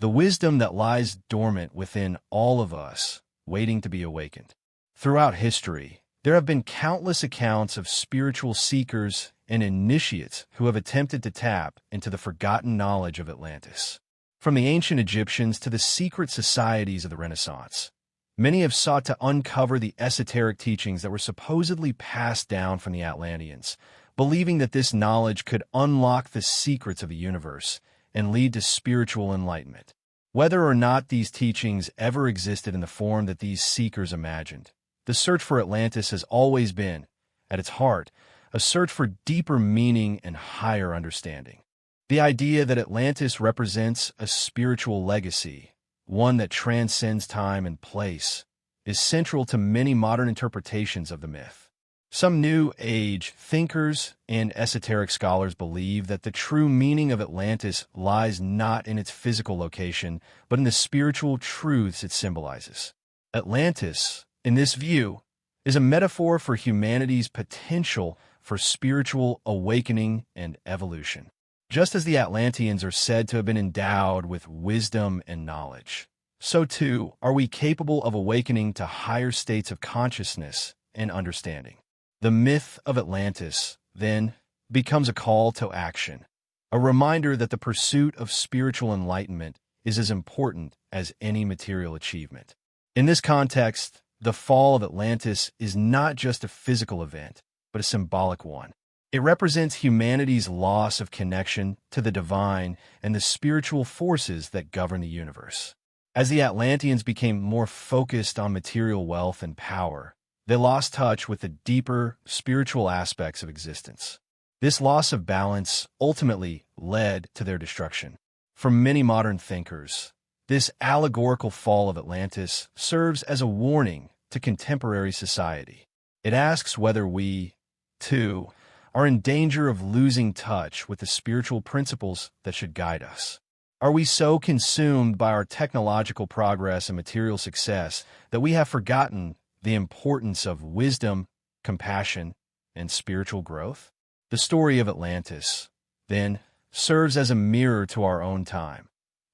Speaker 1: the wisdom that lies dormant within all of us, waiting to be awakened. Throughout history, there have been countless accounts of spiritual seekers and initiates who have attempted to tap into the forgotten knowledge of Atlantis. From the ancient Egyptians to the secret societies of the Renaissance, many have sought to uncover the esoteric teachings that were supposedly passed down from the Atlanteans, believing that this knowledge could unlock the secrets of the universe and lead to spiritual enlightenment. Whether or not these teachings ever existed in the form that these seekers imagined, the search for Atlantis has always been, at its heart, a search for deeper meaning and higher understanding. The idea that Atlantis represents a spiritual legacy, one that transcends time and place, is central to many modern interpretations of the myth. Some New Age thinkers and esoteric scholars believe that the true meaning of Atlantis lies not in its physical location, but in the spiritual truths it symbolizes. Atlantis, in this view, is a metaphor for humanity's potential for spiritual awakening and evolution. Just as the Atlanteans are said to have been endowed with wisdom and knowledge, so too are we capable of awakening to higher states of consciousness and understanding. The myth of Atlantis, then, becomes a call to action, a reminder that the pursuit of spiritual enlightenment is as important as any material achievement. In this context, the fall of Atlantis is not just a physical event, but a symbolic one. It represents humanity's loss of connection to the divine and the spiritual forces that govern the universe. As the Atlanteans became more focused on material wealth and power, they lost touch with the deeper spiritual aspects of existence. This loss of balance ultimately led to their destruction. For many modern thinkers, this allegorical fall of Atlantis serves as a warning to contemporary society. It asks whether we, too, are in danger of losing touch with the spiritual principles that should guide us. Are we so consumed by our technological progress and material success that we have forgotten the importance of wisdom, compassion, and spiritual growth? The story of Atlantis, then, serves as a mirror to our own time,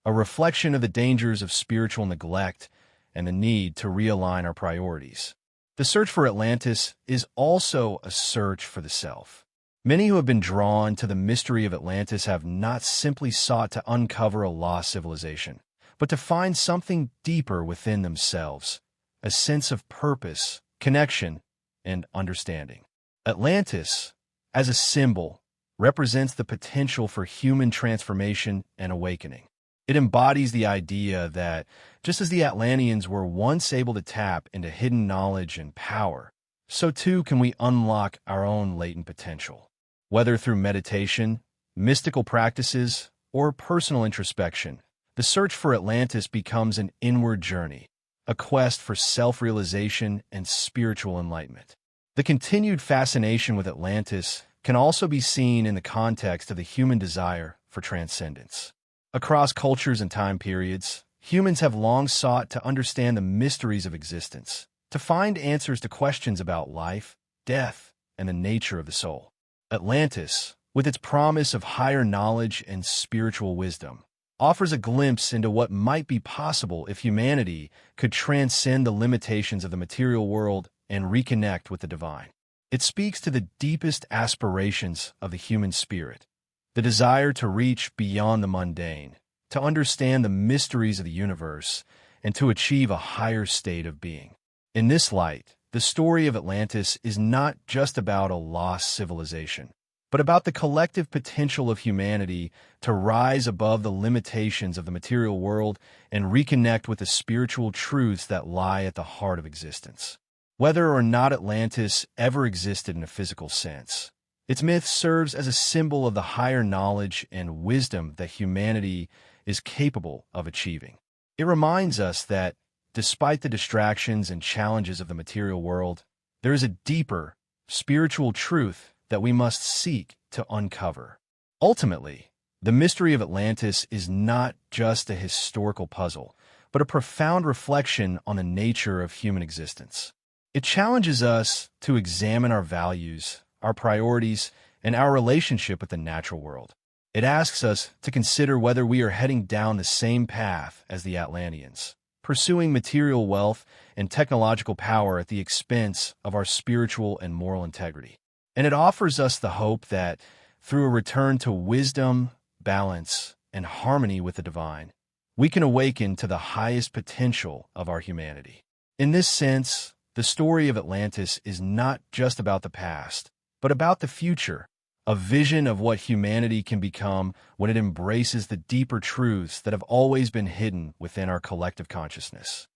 Speaker 1: a reflection of the dangers of spiritual neglect and the need to realign our priorities. The search for Atlantis is also a search for the self. Many who have been drawn to the mystery of Atlantis have not simply sought to uncover a lost civilization, but to find something deeper within themselves, a sense of purpose, connection, and understanding. Atlantis, as a symbol, represents the potential for human transformation and awakening. It embodies the idea that, just as the Atlanteans were once able to tap into hidden knowledge and power, so too can we unlock our own latent potential. Whether through meditation, mystical practices, or personal introspection, the search for Atlantis becomes an inward journey, a quest for self-realization and spiritual enlightenment. The continued fascination with Atlantis can also be seen in the context of the human desire for transcendence. Across cultures and time periods, humans have long sought to understand the mysteries of existence, to find answers to questions about life, death, and the nature of the soul. Atlantis, with its promise of higher knowledge and spiritual wisdom, offers a glimpse into what might be possible if humanity could transcend the limitations of the material world and reconnect with the divine. It speaks to the deepest aspirations of the human spirit, the desire to reach beyond the mundane, to understand the mysteries of the universe, and to achieve a higher state of being. In this light, the story of Atlantis is not just about a lost civilization, but about the collective potential of humanity to rise above the limitations of the material world and reconnect with the spiritual truths that lie at the heart of existence. Whether or not Atlantis ever existed in a physical sense, Its myth serves as a symbol of the higher knowledge and wisdom that humanity is capable of achieving. It reminds us that, despite the distractions and challenges of the material world, there is a deeper, spiritual truth that we must seek to uncover. Ultimately, the mystery of Atlantis is not just a historical puzzle, but a profound reflection on the nature of human existence. It challenges us to examine our values, our priorities, and our relationship with the natural world. It asks us to consider whether we are heading down the same path as the Atlanteans, pursuing material wealth and technological power at the expense of our spiritual and moral integrity. And it offers us the hope that, through a return to wisdom, balance, and harmony with the divine, we can awaken to the highest potential of our humanity. In this sense, the story of Atlantis is not just about the past, but about the future, a vision of what humanity can become when it embraces the deeper truths that have always been hidden within our collective consciousness.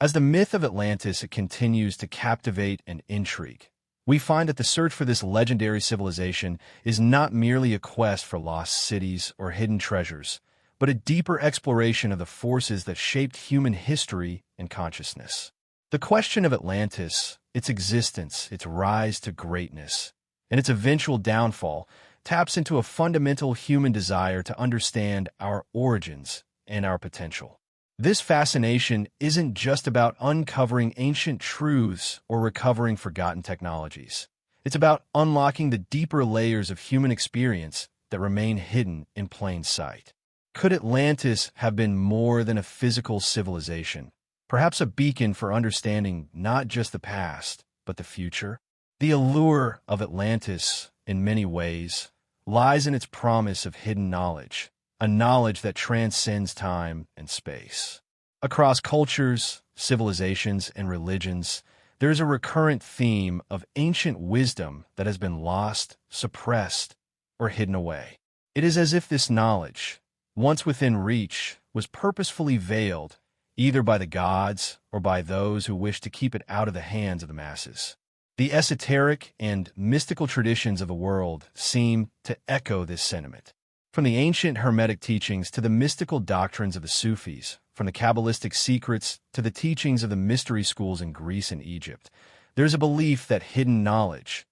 Speaker 1: As the myth of Atlantis continues to captivate and intrigue, we find that the search for this legendary civilization is not merely a quest for lost cities or hidden treasures, but a deeper exploration of the forces that shaped human history and consciousness. The question of Atlantis, its existence, its rise to greatness, and its eventual downfall taps into a fundamental human desire to understand our origins and our potential. This fascination isn't just about uncovering ancient truths or recovering forgotten technologies. It's about unlocking the deeper layers of human experience that remain hidden in plain sight. Could Atlantis have been more than a physical civilization, perhaps a beacon for understanding not just the past, but the future? The allure of Atlantis, in many ways, lies in its promise of hidden knowledge, a knowledge that transcends time and space. Across cultures, civilizations, and religions, there is a recurrent theme of ancient wisdom that has been lost, suppressed, or hidden away. It is as if this knowledge, once within reach, was purposefully veiled, either by the gods or by those who wish to keep it out of the hands of the masses. The esoteric and mystical traditions of the world seem to echo this sentiment. From the ancient Hermetic teachings to the mystical doctrines of the Sufis, from the Kabbalistic secrets to the teachings of the mystery schools in Greece and Egypt, there's a belief that hidden knowledge,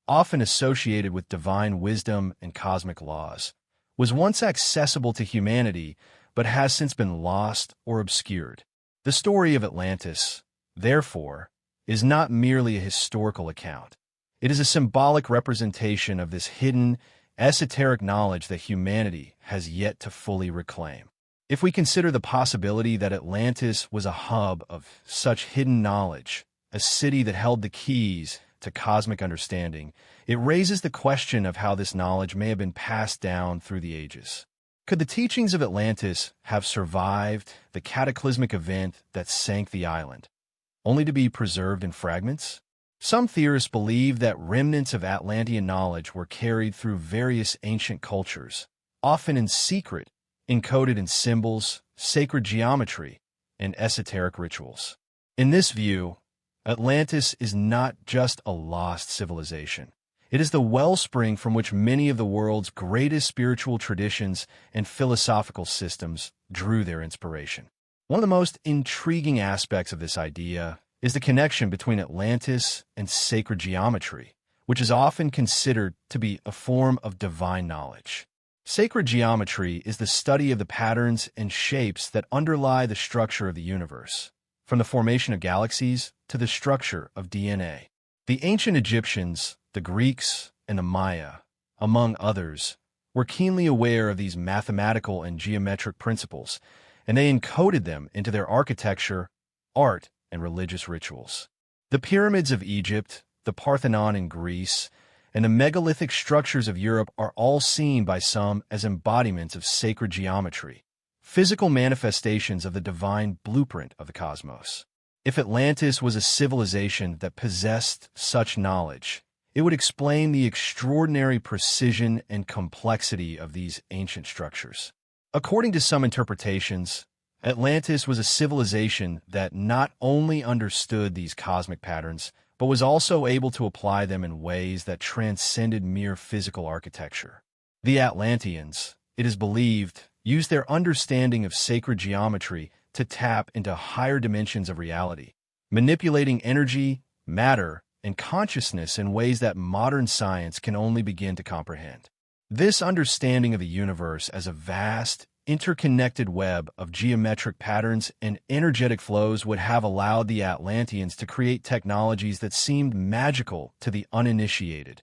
Speaker 1: often associated with divine wisdom and cosmic laws, was once accessible to humanity but has since been lost or obscured. The story of Atlantis, therefore, is not merely a historical account. It is a symbolic representation of this hidden, esoteric knowledge that humanity has yet to fully reclaim. If we consider the possibility that Atlantis was a hub of such hidden knowledge, a city that held the keys to cosmic understanding, it raises the question of how this knowledge may have been passed down through the ages. Could the teachings of Atlantis have survived the cataclysmic event that sank the island, only to be preserved in fragments? Some theorists believe that remnants of Atlantean knowledge were carried through various ancient cultures, often in secret, encoded in symbols, sacred geometry, and esoteric rituals. In this view, Atlantis is not just a lost civilization. It is the wellspring from which many of the world's greatest spiritual traditions and philosophical systems drew their inspiration. One of the most intriguing aspects of this idea is the connection between Atlantis and sacred geometry, which is often considered to be a form of divine knowledge. Sacred geometry is the study of the patterns and shapes that underlie the structure of the universe, from the formation of galaxies to the structure of DNA. The ancient Egyptians, the Greeks, and the Maya, among others, were keenly aware of these mathematical and geometric principles, and they encoded them into their architecture, art, and religious rituals. The pyramids of Egypt, the Parthenon in Greece, and the megalithic structures of Europe are all seen by some as embodiments of sacred geometry, physical manifestations of the divine blueprint of the cosmos. If Atlantis was a civilization that possessed such knowledge, it would explain the extraordinary precision and complexity of these ancient structures. According to some interpretations, Atlantis was a civilization that not only understood these cosmic patterns, but was also able to apply them in ways that transcended mere physical architecture. The Atlanteans, it is believed, used their understanding of sacred geometry to tap into higher dimensions of reality, manipulating energy, matter, and consciousness in ways that modern science can only begin to comprehend. This understanding of the universe as a vast, interconnected web of geometric patterns and energetic flows would have allowed the Atlanteans to create technologies that seemed magical to the uninitiated.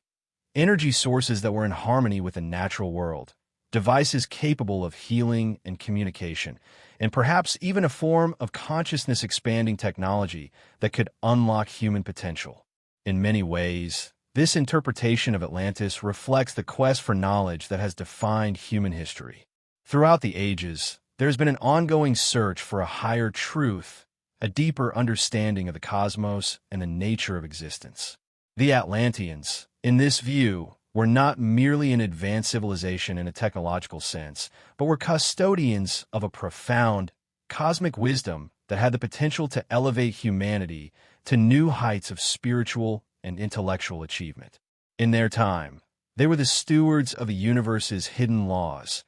Speaker 1: Energy sources that were in harmony with the natural world, devices capable of healing and communication, and perhaps even a form of consciousness-expanding technology that could unlock human potential. In many ways, this interpretation of Atlantis reflects the quest for knowledge that has defined human history. Throughout the ages, there's been an ongoing search for a higher truth, a deeper understanding of the cosmos and the nature of existence. The Atlanteans, in this view, were not merely an advanced civilization in a technological sense, but were custodians of a profound, cosmic wisdom that had the potential to elevate humanity to new heights of spiritual and intellectual achievement. In their time, they were the stewards of the universe's hidden laws,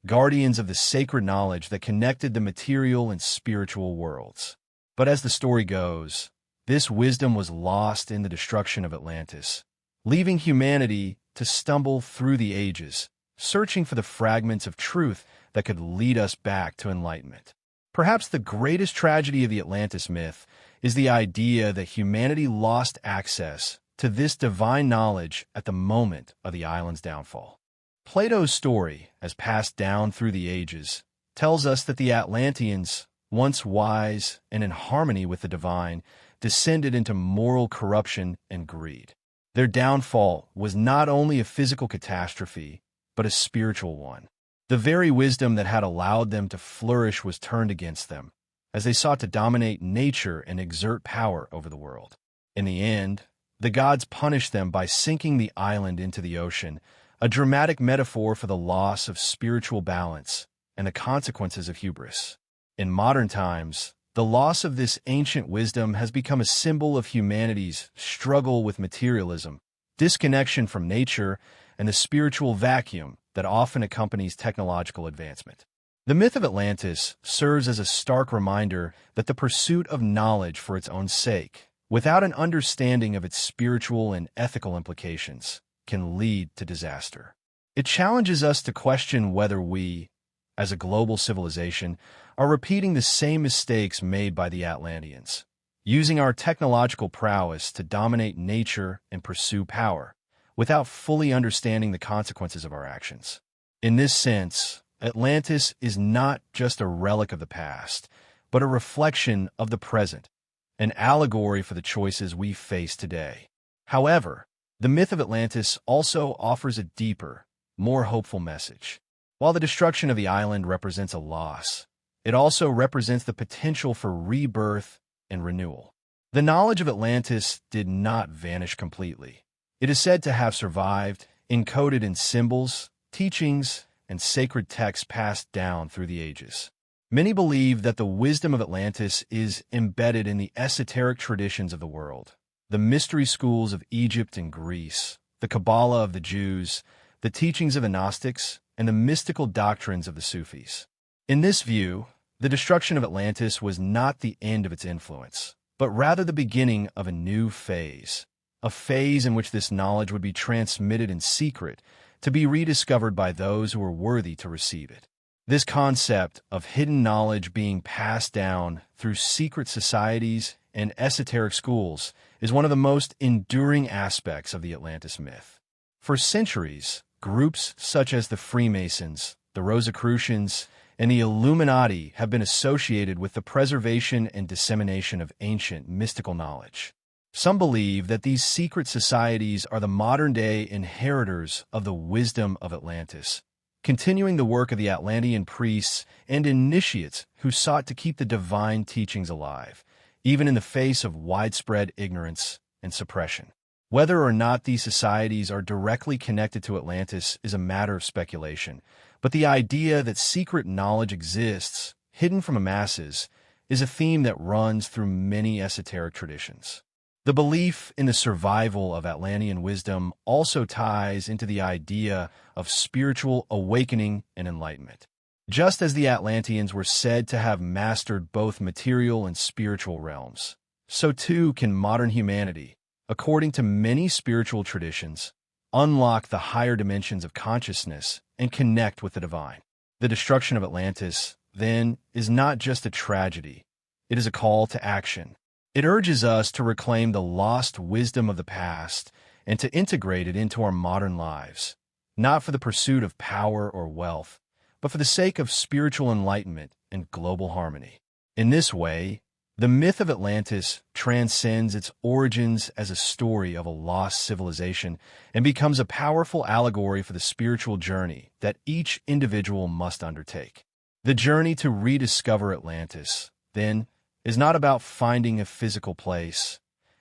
Speaker 1: guardians of the sacred knowledge that connected the material and spiritual worlds. But as the story goes, this wisdom was lost in the destruction of Atlantis, leaving humanity to stumble through the ages, searching for the fragments of truth that could lead us back to enlightenment. Perhaps the greatest tragedy of the Atlantis myth is the idea that humanity lost access to this divine knowledge at the moment of the island's downfall. Plato's story, as passed down through the ages, tells us that the Atlanteans, once wise and in harmony with the divine, descended into moral corruption and greed. Their downfall was not only a physical catastrophe, but a spiritual one. The very wisdom that had allowed them to flourish was turned against them, as they sought to dominate nature and exert power over the world. In the end, the gods punished them by sinking the island into the ocean, a dramatic metaphor for the loss of spiritual balance and the consequences of hubris. In modern times, the loss of this ancient wisdom has become a symbol of humanity's struggle with materialism, disconnection from nature, and the spiritual vacuum that often accompanies technological advancement. The myth of Atlantis serves as a stark reminder that the pursuit of knowledge for its own sake, without an understanding of its spiritual and ethical implications, can lead to disaster. It challenges us to question whether we, as a global civilization, are repeating the same mistakes made by the Atlanteans, using our technological prowess to dominate nature and pursue power, without fully understanding the consequences of our actions. In this sense, Atlantis is not just a relic of the past, but a reflection of the present, an allegory for the choices we face today. However, the myth of Atlantis also offers a deeper, more hopeful message. While the destruction of the island represents a loss, it also represents the potential for rebirth and renewal. The knowledge of Atlantis did not vanish completely. It is said to have survived, encoded in symbols, teachings, and sacred texts passed down through the ages. Many believe that the wisdom of Atlantis is embedded in the esoteric traditions of the world, the mystery schools of Egypt and Greece, the Kabbalah of the Jews, the teachings of the Gnostics, and the mystical doctrines of the Sufis. In this view, the destruction of Atlantis was not the end of its influence, but rather the beginning of a new phase, a phase in which this knowledge would be transmitted in secret to be rediscovered by those who were worthy to receive it. This concept of hidden knowledge being passed down through secret societies and esoteric schools is one of the most enduring aspects of the Atlantis myth. For centuries, groups such as the Freemasons, the Rosicrucians, and the Illuminati have been associated with the preservation and dissemination of ancient mystical knowledge. Some believe that these secret societies are the modern-day inheritors of the wisdom of Atlantis, continuing the work of the Atlantean priests and initiates who sought to keep the divine teachings alive, even in the face of widespread ignorance and suppression. Whether or not these societies are directly connected to Atlantis is a matter of speculation, but the idea that secret knowledge exists, hidden from the masses, is a theme that runs through many esoteric traditions. The belief in the survival of Atlantean wisdom also ties into the idea of spiritual awakening and enlightenment. Just as the Atlanteans were said to have mastered both material and spiritual realms, so too can modern humanity, according to many spiritual traditions, unlock the higher dimensions of consciousness and connect with the divine. The destruction of Atlantis, then, is not just a tragedy. It is a call to action. It urges us to reclaim the lost wisdom of the past and to integrate it into our modern lives, not for the pursuit of power or wealth, but for the sake of spiritual enlightenment and global harmony. In this way, the myth of Atlantis transcends its origins as a story of a lost civilization and becomes a powerful allegory for the spiritual journey that each individual must undertake. The journey to rediscover Atlantis, then, is not about finding a physical place.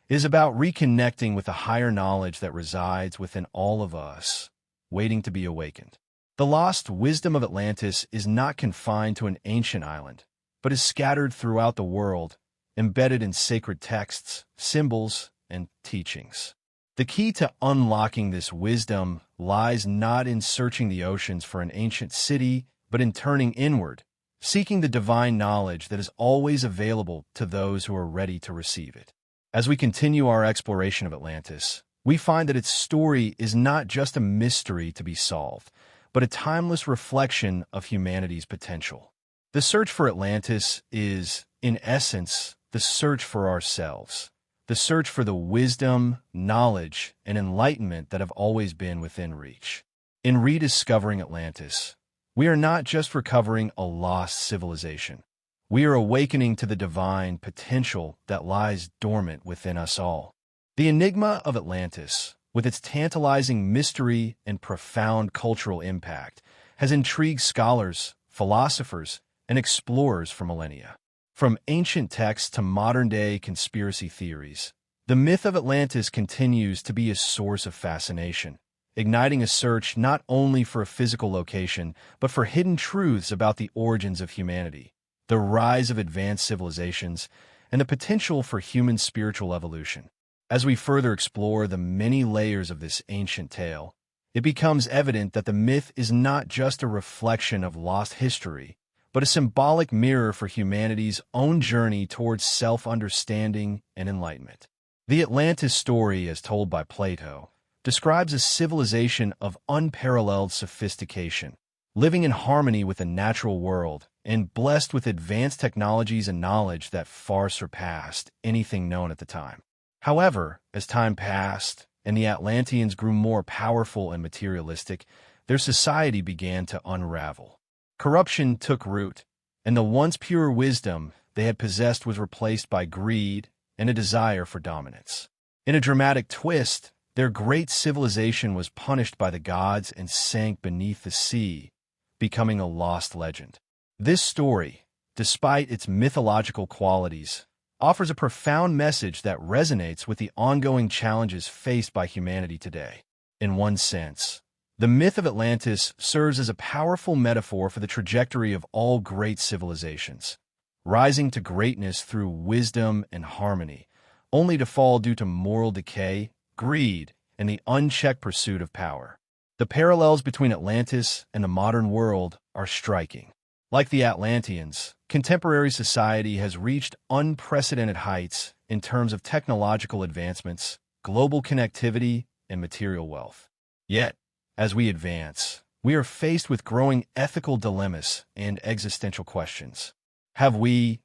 Speaker 1: It is about reconnecting with the higher knowledge that resides within all of us, waiting to be awakened. The lost wisdom of Atlantis is not confined to an ancient island, but is scattered throughout the world, embedded in sacred texts, symbols, and teachings. The key to unlocking this wisdom lies not in searching the oceans for an ancient city, but in turning inward, seeking the divine knowledge that is always available to those who are ready to receive it. As we continue our exploration of Atlantis, we find that its story is not just a mystery to be solved, but a timeless reflection of humanity's potential. The search for Atlantis is, in essence, the search for ourselves, the search for the wisdom, knowledge, and enlightenment that have always been within reach. In rediscovering Atlantis, we are not just recovering a lost civilization. We are awakening to the divine potential that lies dormant within us all. The enigma of Atlantis, with its tantalizing mystery and profound cultural impact, has intrigued scholars, philosophers, and explorers for millennia. From ancient texts to modern-day conspiracy theories, the myth of Atlantis continues to be a source of fascination, igniting a search not only for a physical location, but for hidden truths about the origins of humanity, the rise of advanced civilizations, and the potential for human spiritual evolution. As we further explore the many layers of this ancient tale, it becomes evident that the myth is not just a reflection of lost history, but a symbolic mirror for humanity's own journey towards self-understanding and enlightenment. The Atlantis story, as told by Plato, describes a civilization of unparalleled sophistication, living in harmony with the natural world and blessed with advanced technologies and knowledge that far surpassed anything known at the time. However, as time passed and the Atlanteans grew more powerful and materialistic, their society began to unravel. Corruption took root, and the once pure wisdom they had possessed was replaced by greed and a desire for dominance. In a dramatic twist, their great civilization was punished by the gods and sank beneath the sea, becoming a lost legend. This story, despite its mythological qualities, offers a profound message that resonates with the ongoing challenges faced by humanity today. In one sense, the myth of Atlantis serves as a powerful metaphor for the trajectory of all great civilizations, rising to greatness through wisdom and harmony, only to fall due to moral decay, greed, and the unchecked pursuit of power. The parallels between Atlantis and the modern world are striking. Like the Atlanteans, contemporary society has reached unprecedented heights in terms of technological advancements, global connectivity, and material wealth. Yet, as we advance, we are faced with growing ethical dilemmas and existential questions. Have we,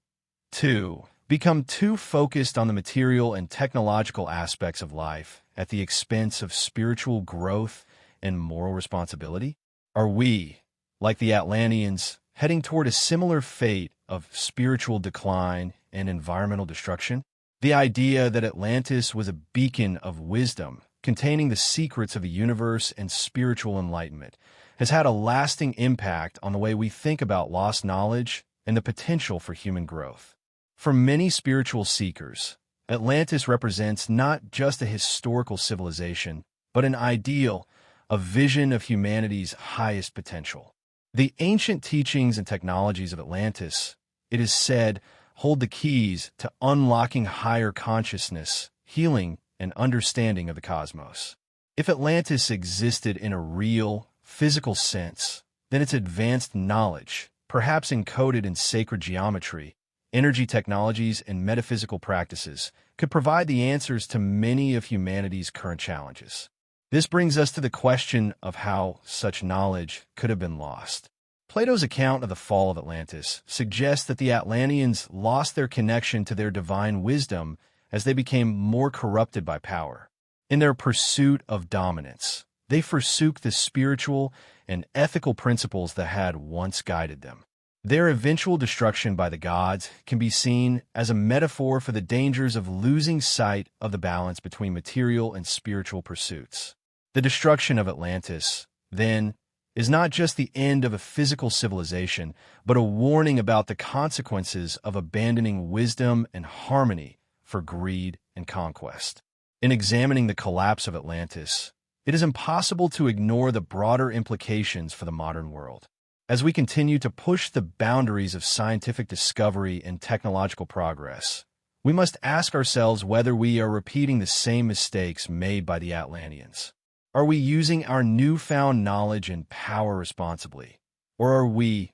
Speaker 1: too, become too focused on the material and technological aspects of life at the expense of spiritual growth and moral responsibility? Are we, like the Atlanteans, heading toward a similar fate of spiritual decline and environmental destruction? The idea that Atlantis was a beacon of wisdom, containing the secrets of the universe and spiritual enlightenment, has had a lasting impact on the way we think about lost knowledge and the potential for human growth. For many spiritual seekers, Atlantis represents not just a historical civilization, but an ideal, a vision of humanity's highest potential. The ancient teachings and technologies of Atlantis, it is said, hold the keys to unlocking higher consciousness healing, and understanding of the cosmos. If Atlantis existed in a real, physical sense, then its advanced knowledge, perhaps encoded in sacred geometry, energy technologies, and metaphysical practices, could provide the answers to many of humanity's current challenges. This brings us to the question of how such knowledge could have been lost. Plato's account of the fall of Atlantis suggests that the Atlanteans lost their connection to their divine wisdom as they became more corrupted by power. In their pursuit of dominance, they forsook the spiritual and ethical principles that had once guided them. Their eventual destruction by the gods can be seen as a metaphor for the dangers of losing sight of the balance between material and spiritual pursuits. The destruction of Atlantis, then, is not just the end of a physical civilization, but a warning about the consequences of abandoning wisdom and harmony for greed and conquest. In examining the collapse of Atlantis, it is impossible to ignore the broader implications for the modern world. As we continue to push the boundaries of scientific discovery and technological progress, we must ask ourselves whether we are repeating the same mistakes made by the Atlanteans. Are we using our newfound knowledge and power responsibly? Or are we,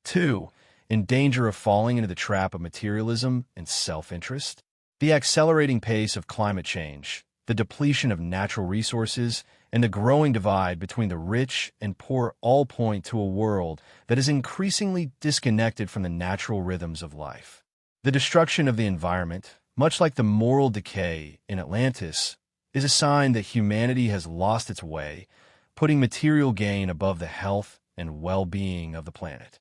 Speaker 1: too, in danger of falling into the trap of materialism and self-interest? The accelerating pace of climate change, the depletion of natural resources, and the growing divide between the rich and poor all point to a world that is increasingly disconnected from the natural rhythms of life. The destruction of the environment, much like the moral decay in Atlantis, is a sign that humanity has lost its way, putting material gain above the health and well-being of the planet.